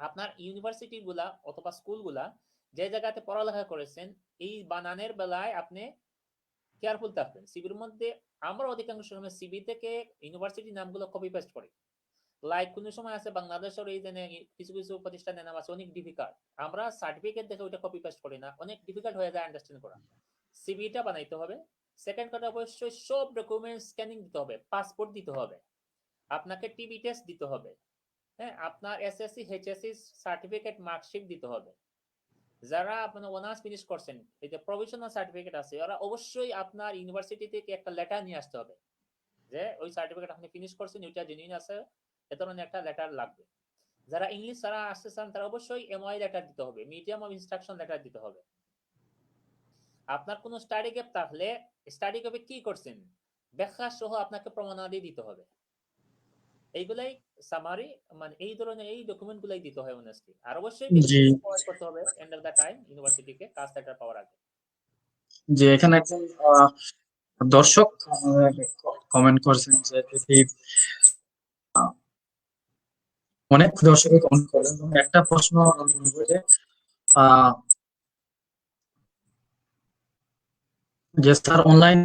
আপনার ইউনিভার্সিটি গুলা অথবা স্কুলগুলা যে জায়গাতে পড়ালেখা করেছেন এই বানানের বেলায় আপনি কেয়ারফুল থাকবেন। সিভির মধ্যে আমরা অধিকাংশ সময় সিভি থেকে ইউনিভার্সিটি নামগুলো কপি পেস্ট করি। লাইক কোন সময় আছে বাংলাদেশের এই যে কিছু কিছু প্রতিষ্ঠানের নাম আছে অনেক ডিফিকাল্ট, আমরা সার্টিফিকেট দেখে ওইটা কপি পেস্ট করি না, অনেক ডিফিকাল্ট হয়ে যায় আন্ডারস্ট্যান্ড করা। সিভিটা বানাইতে হবে। সেকেন্ড কথা, অবশ্যই সব ডকুমেন্ট স্ক্যানিং দিতে হবে, পাসপোর্ট দিতে হবে, আপনাকে টিবি টেস্ট দিতে হবে, হ্যাঁ, আপনার এসএসসি এইচএসসি সার্টিফিকেট মার্কশিট দিতে হবে। যারা আপনার অনার্স ফিনিশ করছেন, এই যে প্রভিশনাল সার্টিফিকেট আছে, ওরা অবশ্যই আপনার ইউনিভার্সিটি থেকে একটা লেটার নিয়ে আসতে হবে যে ওই সার্টিফিকেট আপনি ফিনিশ করছেন, ওইটা জেনুইন আছে, এ ধরনের একটা লেটার লাগবে। যারা ইংলিশ যারা আসতে চান তারা অবশ্যই এমওআই লেটার দিতে হবে, মিডিয়াম অফ ইনস্ট্রাকশন লেটার দিতে হবে। আপনার কোনো স্টাডি গ্যাপ থাকলে স্টাডি গ্যাপে কি করছেন ব্যাখ্যা সহ আপনাকে প্রমাণাদি দিতে হবে। এইগুলাই সামারি, মানে এই ধরনের এই ডকুমেন্ট গুলাই দিতে হয় অনেস্টলি। আর অবশ্যই জি, বেনিফিট প্রোভাইড করতে হবে এন্ড অফ দা টাইম ইউনিভার্সিটিকে কাজ লেটার পাওয়ার আগে। যে এখানে একজন দর্শক কমেন্ট করছেন যে যদি অনেক দর্শক কমেন্ট করেন, এবং একটা প্রশ্ন আমি বলবো যে আহ, যে স্যার অনলাইন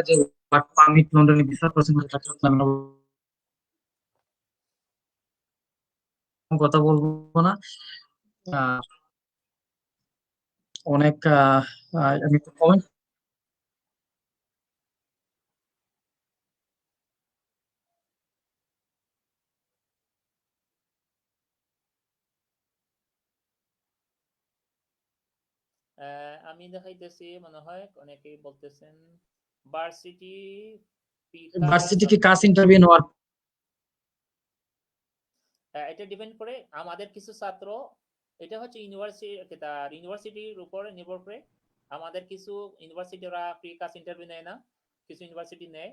যে ওয়ার্ক পারমিট লন্ডনে ভিসা প্রসেস কথা বলবো না। আহ, অনেক আমি কমেন্ট আমি দেখাইতেছি মনে হয় অনেকেই বলতেছেন ভার্সিটি পিকাস। ভার্সিটি কি কাজ ইন্টারভিউ নেওয়ার এটা ডিপেন্ড করে আমাদের কিছু ছাত্র, এটা হচ্ছে ইউনিভার্সিটি তার ইউনিভার্সিটির উপরে নির্ভর করে। আমাদের কিছু ইউনিভার্সিটি ওরা প্রি কাস ইন্টারভিউ নেয় না, কিছু ইউনিভার্সিটি নেয়।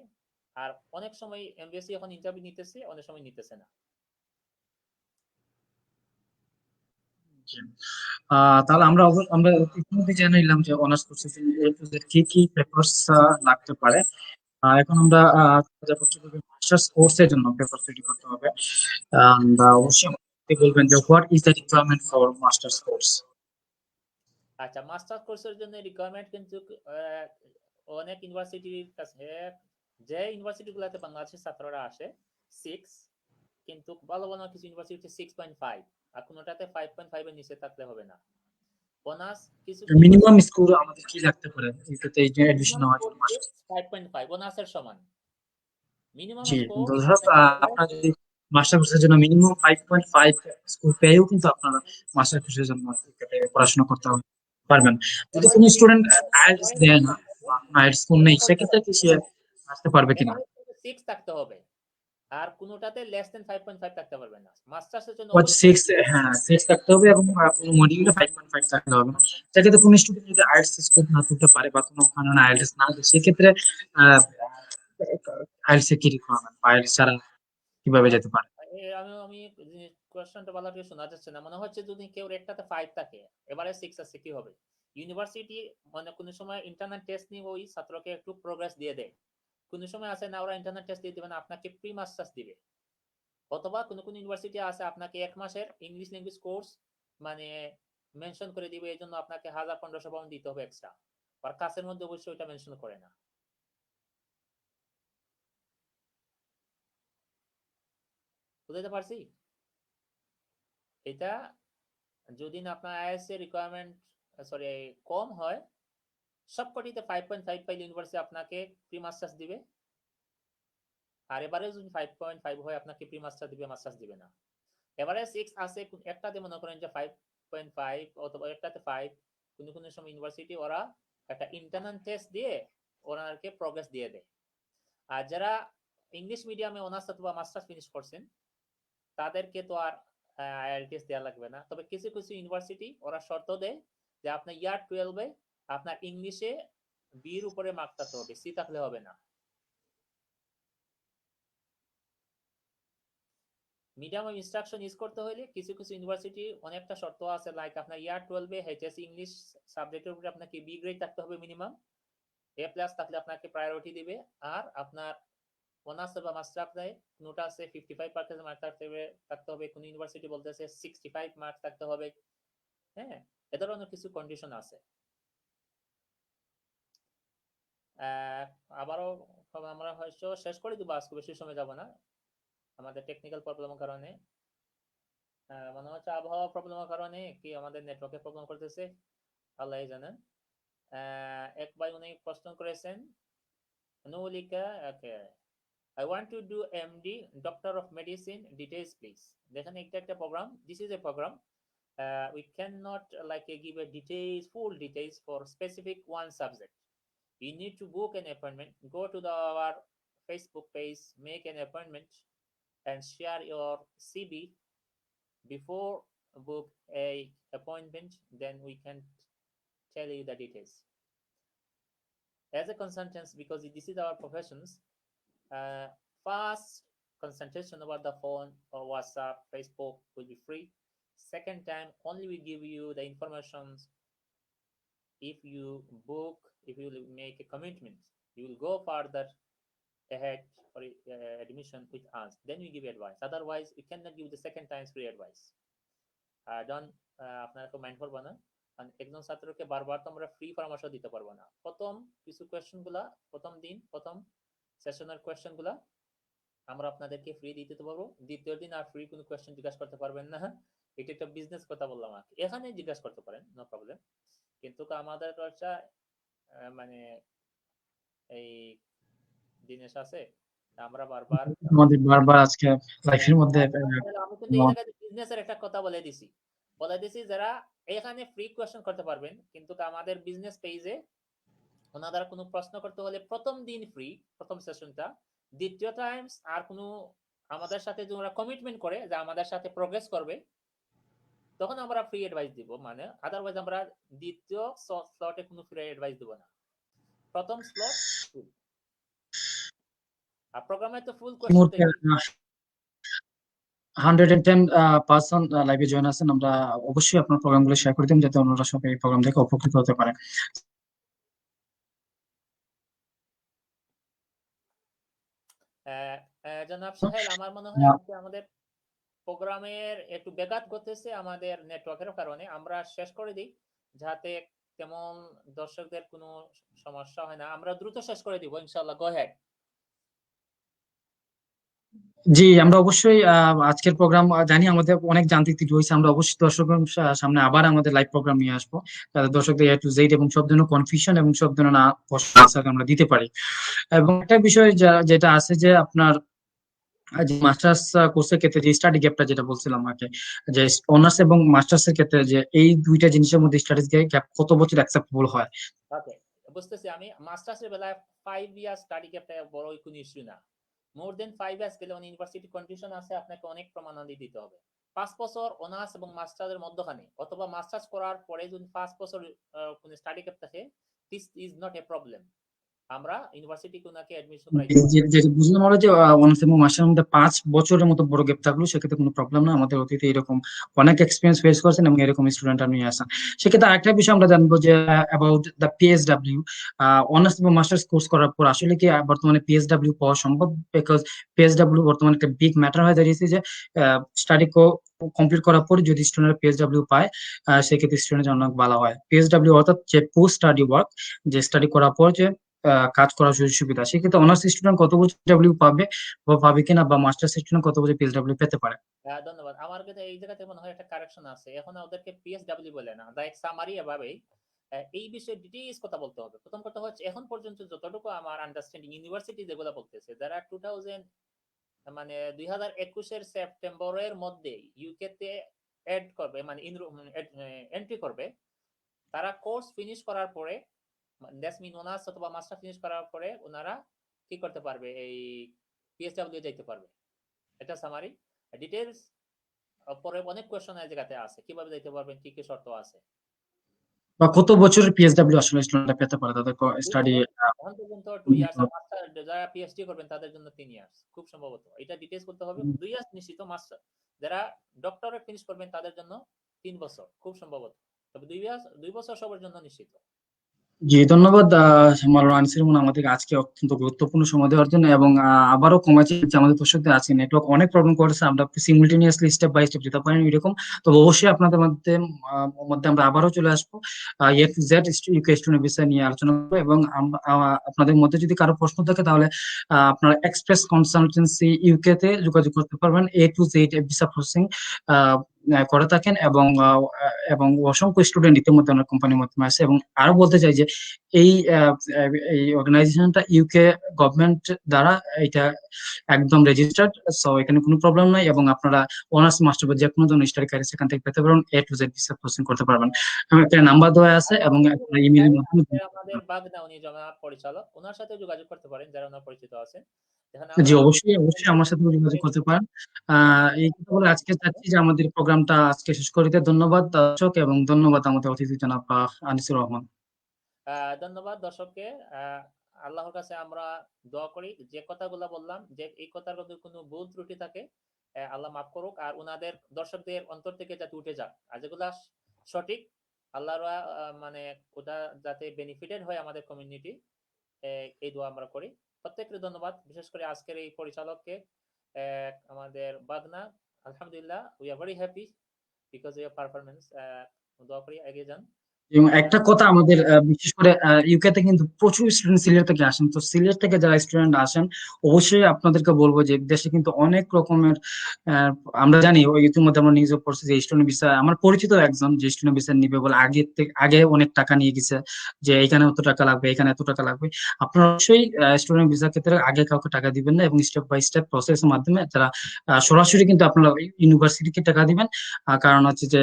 আর অনেক সময় এমবিএসসি এখন ইন্টারভিউ নিতেছে, অনেক সময় নিতেছে না। তাহলে আমরা ইতিমধ্যে জেনে নিলাম যে অনার্স কোর্সে কি কি পেপারস লাগতে পারে। এখন আমরা মাস্টার্স কোর্সের জন্য পেপার রেডি করতে হবে। অবশ্যই আপনি বলবেন যে what is the requirement for masters course? আচ্ছা, মাস্টার কোর্সের জন্য রিকোয়ারমেন্ট কিন্তু অনেক ইউনিভার্সিটির কাছে, যে ইউনিভার্সিটিগুলোতে বাংলাদেশের ছাত্ররা আসে 6, কিন্তু ভালো ভালো কিছু ইউনিভার্সিটি 6.5, আর কোনোটাতে 5.5 এর নিচে থাকলে হবে না। বোনাস কিছু কিছু মিনিমাম স্কোর আমাদের কি লাগতে পারে এটাতে এই যে অ্যাডমিশন মিনিমাম নেওয়ার স্কোর জন্য মাস্টার? 5.5 বোনাসের সমান। মিনিমাম জি, স্কোর ধরো আপনারা যদি মাস্টার কোর্সের জন্য মিনিমাম 5.5 স্কোর পেয়েও কিন্তু আপনারা মাস্টার কোর্সের জন্য এটাতে পড়াশোনা করতে পারবেন। যদি কোনো স্টুডেন্ট আইএলটিএস দেয় না, আইএলটিএস স্কোর নেই, সেক্ষেত্রে কি সে আসতে পারবে কিনা? এবারে 6 থাকতে হবে, আর কোনোটাতে লেস দেন 5.5 থাকতে পারবে না। মাস্টার্সের জন্য ওয়াচ অবশ্যই 6, হ্যাঁ 6 থাকতে হবে এবং কোনো মডিউলে 5.5 থাকতে হবে না। সেক্ষেত্রে কোনো স্টুডেন্ট যদি আইএলটিএস স্কোর না করতে পারে বা কোনো কারণে আইএলটিএস না দেয়, সেক্ষেত্রে আইএলটিএস এর কি রিকোয়ারমেন্ট, আইএলটিএস ছাড়া কিভাবে যেতে পারে? আমি আমি কোয়েশ্চনটা ভালো করে শোনা যাচ্ছে না, মনে হচ্ছে যদি কেউ একটাতে 5 থাকে এবারে 6 আছে কি হবে? ইউনিভার্সিটি মানে কোনো সময় ইন্টারনাল টেস্ট নিয়ে ওই ছাত্রকে একটু প্রোগ্রেস দিয়ে দেয়, কোনো সময় আছে না ওরা ইন্টারনাল টেস্ট দিয়ে দিবে না, আপনাকে প্রি মাস্টার্স দিবে। অথবা কোনো কোনো ইউনিভার্সিটি আছে আপনাকে 1 মাসের ইংলিশ ল্যাঙ্গুয়েজ কোর্স মানে মেনশন করে দিবে, এই জন্য আপনাকে 1000-1500 পাউন্ড দিতে হবে এক্সট্রা, আর কাছের মধ্যে অবশ্যই ওইটা মেনশন করে না। বুঝতে পারছি? এটা যদি না আপনার আইএস এর রিকোয়ারমেন্ট সরি কম হয়, সবকটিতে 5.5 পাইলে ইউনিভার্সিটি আপনাকে প্রি মাস্টার্স দিবে, আর এবারে যদি 5.5 হয় আপনাকে প্রি মাস্টার দিবে, মাস্টার্স দিবে না। এবারে 6 আছে, একটাতে মনে করেন যে 5.5 অথবা একটাতে 5, কোনো কোনো সময় ইউনিভার্সিটি ওরা একটা ইন্টারনাল টেস্ট দিয়ে ওনাকে প্রোগ্রেস দিয়ে দেয়। আর যারা ইংলিশ মিডিয়ামে অনার্স অথবা মাস্টার্স ফিনিশ করছেন তাদেরকে তো আর আইএলটিএস দেওয়া লাগবে না, তবে কিছু কিছু ইউনিভার্সিটি ওরা শর্ত দেয় যে আপনার ইয়ার 12-এ আপনার ইংলিশে বির উপরে মার্ক থাকতে হবে, সি থাকলে হবে না। মিডিয়াম অফ ইনস্ট্রাকশন ইউজ করতে হলে কিছু কিছু ইউনিভার্সিটি অনেকটা শর্ত আছে, লাইক আপনার ইয়ার 12-এ এইচএস ইংলিশ সাবজেক্টের উপরে আপনাকে বি গ্রেড থাকতে হবে মিনিমাম, এ প্লাস থাকলে আপনাকে প্রায়োরিটি দিবে। আর আপনার অনার্স বা মাস্টার্সে কোনোটা আছে 55% মার্ক থাকতে হবে, কোন ইউনিভার্সিটি বলতেছে 65 মার্ক থাকতে হবে। হ্যাঁ, এ ধরনের কিছু কন্ডিশন আছে। আবারও আমরা হয়তো শেষ করে দিব, আজকে বেশি সময় যাব না, আমাদের টেকনিক্যাল প্রবলেমের কারণে। মনে হচ্ছে আবহাওয়া প্রবলেমের কারণে কি আমাদের নেটওয়ার্কের প্রবলেম করতেছে, আল্লাহ জানেন। এক ভাই উনি প্রশ্ন করেছেন, নুলিকা, ওকে, I want to do MD, Doctor of Medicine, details please. দেখেন এটা একটা programme, this is a program. We cannot give a details, full details for specific one subject. You need to book an appointment, go to our Facebook page, make an appointment, and share your CV before book a appointment. Then we can tell you the details. As a consultant, because this is our professions, first consultation over the phone or WhatsApp, Facebook will be free. Second time, only we give you the information if you book, if you make a commitment, you will go further ahead for admission with us. Then we give you advice. Otherwise, we cannot give the second time free advice. Don't আপনারা কেউ মাইন্ড করবো না, একজন ছাত্রকে বারবার তো আমরা ফ্রি পরামর্শ দিতে পারবো না। প্রথম কিছু কোয়েশ্চেন গুলা প্রথম দিন, প্রথম সেশনের কোয়েশ্চেন গুলা আমরা আপনাদেরকে ফ্রি দিতে পারবো, দ্বিতীয় দিন আর ফ্রি কোনো কোয়েশ্চেন জিজ্ঞাসা করতে পারবেন না। এটা একটা বিজনেস কথা বললাম আর এখানে জিজ্ঞাসা করতে পারেন, নো প্রবলেম, কিন্তু আমাদের একটা মানে এই জিনিস আছে, আমরা বারবার আমাদের বারবার আজকে লাইফের মধ্যে আমি কিন্তু এই জায়গায় বিজনেসের একটা কথা বলে দিছি যারা এখানে ফ্রি কোয়েশ্চেন করতে পারবেন, কিন্তু আমাদের বিজনেস পেজে ওনাদের কোনো প্রশ্ন করতে হলে প্রথম দিন ফ্রি, প্রথম সেশনটা, দ্বিতীয় টাইমস আর কোনো আমাদের সাথে যে ওরা কমিটমেন্ট করে যে আমাদের সাথে প্রোগ্রেস করবে, তখন আমরা ফ্রি অ্যাডভাইস দিব, মানে আদারওয়াইজ আমরা দ্বিতীয় স্লটে কোনো ফ্রি অ্যাডভাইস দিব না, প্রথম স্লট ফ্রি। আর প্রোগ্রামে তো ফুল কোয়েশ্চেন তো 110 পার্সন লাইভে জয়েন আছেন। আমরা অবশ্যই আপনার প্রোগ্রামগুলো শেয়ার করে দিন যাতে অন্যরা সবাই এই প্রোগ্রাম থেকে উপকৃত হতে পারে। জনাব সোহেল, আমার মনে হয় আজকে আমাদের প্রোগ্রামের একটু ব্যাঘাত ঘটেছে আমাদের নেটওয়ার্কের কারণে, আমরা শেষ করে দিই। যাতে তেমন দর্শকদের কোনো সমস্যা হয় না। আমরা দ্রুত শেষ করে দিব ইনশাআল্লাহ। গো হেড। জি, আমরা অবশ্যই আজকের প্রোগ্রাম জানি আমাদের অনেক যান্ত্রিক ত্রুটি হয়েছে। আমরা অবশ্যই দর্শকের সামনে আবার আমাদের লাইভ প্রোগ্রাম নিয়ে আসবো, যাতে দর্শকদের এ টু জেড এবং সব ধরনের কনফিউশন এবং সব ধরনের প্রশ্ন আনসার আমরা দিতে পারি। এবং একটা বিষয় যেটা আছে যে আপনার যে মাস্টার্স কোর্সের ক্ষেত্রে যে স্টাডি গ্যাপটা যেটা বলছিলাম আগে, যে অনার্স এবং মাস্টার্স এর ক্ষেত্রে যে এই দুইটা জিনিসের মধ্যে স্টাডি গ্যাপ কত বছর অ্যাকসেপ্টেবল হয়? ওকে, বুঝতেছি আমি। মাস্টার্সের বেলায় 5 ইয়ার স্টাডি গ্যাপটা বড় কোনো ইস্যু না। মোর দেন 5 ইয়ার্স গেলে ইউনিভার্সিটি কন্ডিশন আছে, আপনাকে অনেক প্রমাণাদি দিতে হবে। 5 বছর অনার্স এবং মাস্টার্সের মধ্যখানে অথবা মাস্টার্স করার পরে যদি 5 বছর কোনো স্টাডি গ্যাপ থাকে, this is not a problem. আমরা ইউনিভার্সিটি কোনাকে অ্যাডমিশন করাইতে পারি। যেটা বুঝলাম হলো যে অনার্স এবং মাস্টার্সের মধ্যে 5 বছরের মতো বড় গ্যাপ থাকলো সেক্ষেত্রে কোনো প্রবলেম না। আমাদের অতীতে এরকম অনেক এক্সপিরিয়েন্স ফেস করছেন এবং এরকম স্টুডেন্ট নিয়ে আসেন। সেক্ষেত্রে আরেকটা বিষয় আমরা জানবো যে অ্যাবাউট দ্য পিএসডব্লিউ। অনার্স এবং মাস্টার্স কোর্স করার পর আসলে কি বর্তমানে পিএসডব্লিউ পাওয়া সম্ভব? বিকজ পিএসডব্লিউ বর্তমানে একটা বিগ ম্যাটার হয়ে দাঁড়িয়েছে যে স্টাডি কমপ্লিট করার পর যদি স্টুডেন্ট পিএসডব্লিউ পায়, সেক্ষেত্রে স্টুডেন্ট অনেক ভালো হয়। পিএসডব্লিউ অর্থাৎ যে পোস্ট স্টাডি ওয়ার্ক, যে স্টাডি করার পর যে কাজ করার সুযোগ সুবিধা, সেক্ষেত্রে অনার্স স্টুডেন্ট কত বছর পিএসডব্লিউ পাবে বা পাবে কিনা, বা মাস্টার্স স্টুডেন্ট কত বছর পিএসডব্লিউ পেতে পারে? ধন্যবাদ। আমার কাছে এই জায়গাতে মনে হয় একটা কারেকশন আছে। এখন ওদেরকে পিএসডব্লিউ বলে না, লাইক সামারি এভাবেই। এই বিষয়ে ডিটেইলস কথা বলতে হবে। প্রথম কথা হচ্ছে, এখন পর্যন্ত যতটুকু আমার আন্ডারস্ট্যান্ডিং, ইউনিভার্সিটি যেগুলো বলতেছে, যারা 2000 মানে 2021 এর সেপ্টেম্বরের মধ্যে ইউকে তে এড করবে, মানে এন্ট্রি করবে, তারা কোর্স ফিনিশ করার পরে, দ্যাটস মিন অনার্স অথবা মাস্টার ফিনিশ করার পরে ওনারা কি করতে পারবে, এই পিএসডব্লিউ যাইতে পারবে। এটা সামারি। ডিটেইলস পরে অনেক কোয়েশ্চন এই জায়গাতে আছে, কিভাবে যাইতে পারবেন, কি কি শর্ত আছে। বা কত বছরের পিএসডব্লিউ আসলে স্টুডেন্টরা পেতে পারে তাদের 2 স্টাডি? ইয়ার, এখন পর্যন্ত 2 ইয়ার্স। আর মাস্টার যারা পিএইচডি করবেন তাদের জন্য 3 ইয়ার্স খুব সম্ভবত। এটা ডিটেইলস করতে হবে। 2 ইয়ার্স নিশ্চিত। মাস্টার যারা ডক্টরেট ফিনিশ করবেন তাদের জন্য 3 বছর খুব সম্ভবত। তবে 2 বছর সবার জন্য নিশ্চিত। জি, ধন্যবাদ মাওলানা আনিসুর রহমান আমাদেরকে আজকে অত্যন্ত গুরুত্বপূর্ণ সময় দেওয়ার জন্য। এবং আবারও কমেছে যে আমাদের দর্শকদের আজকে নেটওয়ার্ক অনেক প্রবলেম করেছে, আমরা সিমultaneously স্টেপ বাই স্টেপ যেতে পারিনি এরকম। তো অবশ্যই আপনাদের মধ্যে আমরা আবারও চলে আসবো এ টু জেড ইউকে স্টুডেন্ট বিষয় নিয়ে আলোচনা করবো। এবং আপনাদের মধ্যে যদি কারো প্রশ্ন থাকে তাহলে আপনারা এক্সপ্রেস কনসালটেন্সি ইউকে তে যোগাযোগ করতে পারবেন। এ টু জেড ভিসা প্রসেসিং করে থাকেন, এবং অসংখ্য স্টুডেন্ট ইতিমধ্যে অনেক কোম্পানির মাধ্যমে আছে। এবং আরো বলতে চাই যে এই এই অর্গানাইজেশনটা ইউকে গভর্নমেন্ট দ্বারা এটা একদম রেজিস্টার্ড, সো এখানে কোনো প্রবলেম নাই। এবং আপনারা অনার্স মাস্টার বা যে কোনো ধরনের স্টাডি ক্যারিয়ার সেখান থেকে পেতে পারবেন, এ টু জেড ভিসা প্রসেসিং করতে পারবেন। এবং একটা নাম্বার দেওয়া আছে এবং একটা ইমেইলের মাধ্যমে। আমাদের বাগদা উনি জনাব পরিচালক, ওনার সাথে যোগাযোগ করতে পারেন যারা ওনার পরিচিত আছেন। যেখানে জি, আমরা অবশ্যই অবশ্যই আমার সাথে যোগাযোগ করতে পারেন। এই কথা বলে আজকে চাচ্ছি যে আমাদের প্রোগ্রামটা আজকে শেষ করিতে। ধন্যবাদ দর্শক, এবং ধন্যবাদ আমাদের অতিথি জনাব আনিসুর রহমান। ধন্যবাদ দর্শককে। আল্লাহর কাছে আমরা দোয়া করি, যে কথাগুলো বললাম, যে এই কথার মধ্যে কোনো ভুল ত্রুটি থাকে, আল্লাহ মাফ করুক। আর ওনাদের দর্শকদের অন্তর থেকে যাতে উঠে যাক, আর যেগুলা সঠিক, আল্লাহর মানে ওটা যাতে বেনিফিটেড হয় আমাদের কমিউনিটি, এই দোয়া আমরা করি। প্রত্যেককে ধন্যবাদ, বিশেষ করে আজকের এই পরিচালককে, আমাদের বাগনা। আলহামদুলিল্লাহ, we are very happy because your performance. দোয়া করি এগিয়ে যান। এবং একটা কথা আমাদের বিশেষ করে ইউকে তে কিন্তু প্রচুর স্টুডেন্ট সিলেট থেকে আসেন। তো সিলেট থেকে যারা স্টুডেন্ট আসেন, অবশ্যই আপনাদেরকে বলবো যে দেশে কিন্তু অনেক রকমের আহ, আমরা জানি, ওই ইতিমধ্যে আমরা নিউজে পড়ছি যে স্টুডেন্ট ভিসা, আমার পরিচিত একজন যে স্টুডেন্ট ভিসা নিবে বলে আগে অনেক টাকা নিয়ে গেছে, যে এখানে এত টাকা লাগবে, এখানে এত টাকা লাগবে। আপনারা অবশ্যই স্টুডেন্ট ভিসার ক্ষেত্রে আগে কাউকে টাকা দিবেন না, এবং স্টেপ বাই স্টেপ প্রসেসের মাধ্যমে যারা সরাসরি কিন্তু আপনারা ইউনিভার্সিটিকে টাকা দিবেন। কারণ হচ্ছে যে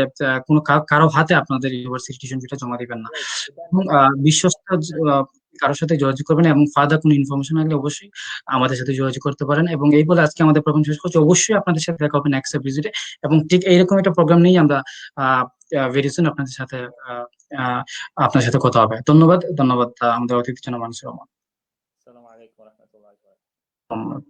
কারো হাতে আপনাদের ইউনিভার্সিটি টিউশন ফিটা জমা দিবেন না। এবং বিশ্বস্ত কারোর সাথে যোগাযোগ করবেন, এবং ফার্দার কোনো ইনফরমেশন হলে অবশ্যই আমাদের সাথে যোগাযোগ করতে পারেন। এবং এই বলে আজকে আমাদের প্রোগ্রাম শেষ করছি। অবশ্যই আপনাদের সাথে দেখা হবে নেক্সট ভিজিটে, এবং ঠিক এইরকম একটা প্রোগ্রাম নিয়েই আমরা ভেরি সুন আপনার সাথে কথা হবে। ধন্যবাদ ধন্যবাদ আমাদের অতিথি জনাব আনিসুর রহমান। আসসালামু আলাইকুম রহমতুল্লাহ। ধন্যবাদ।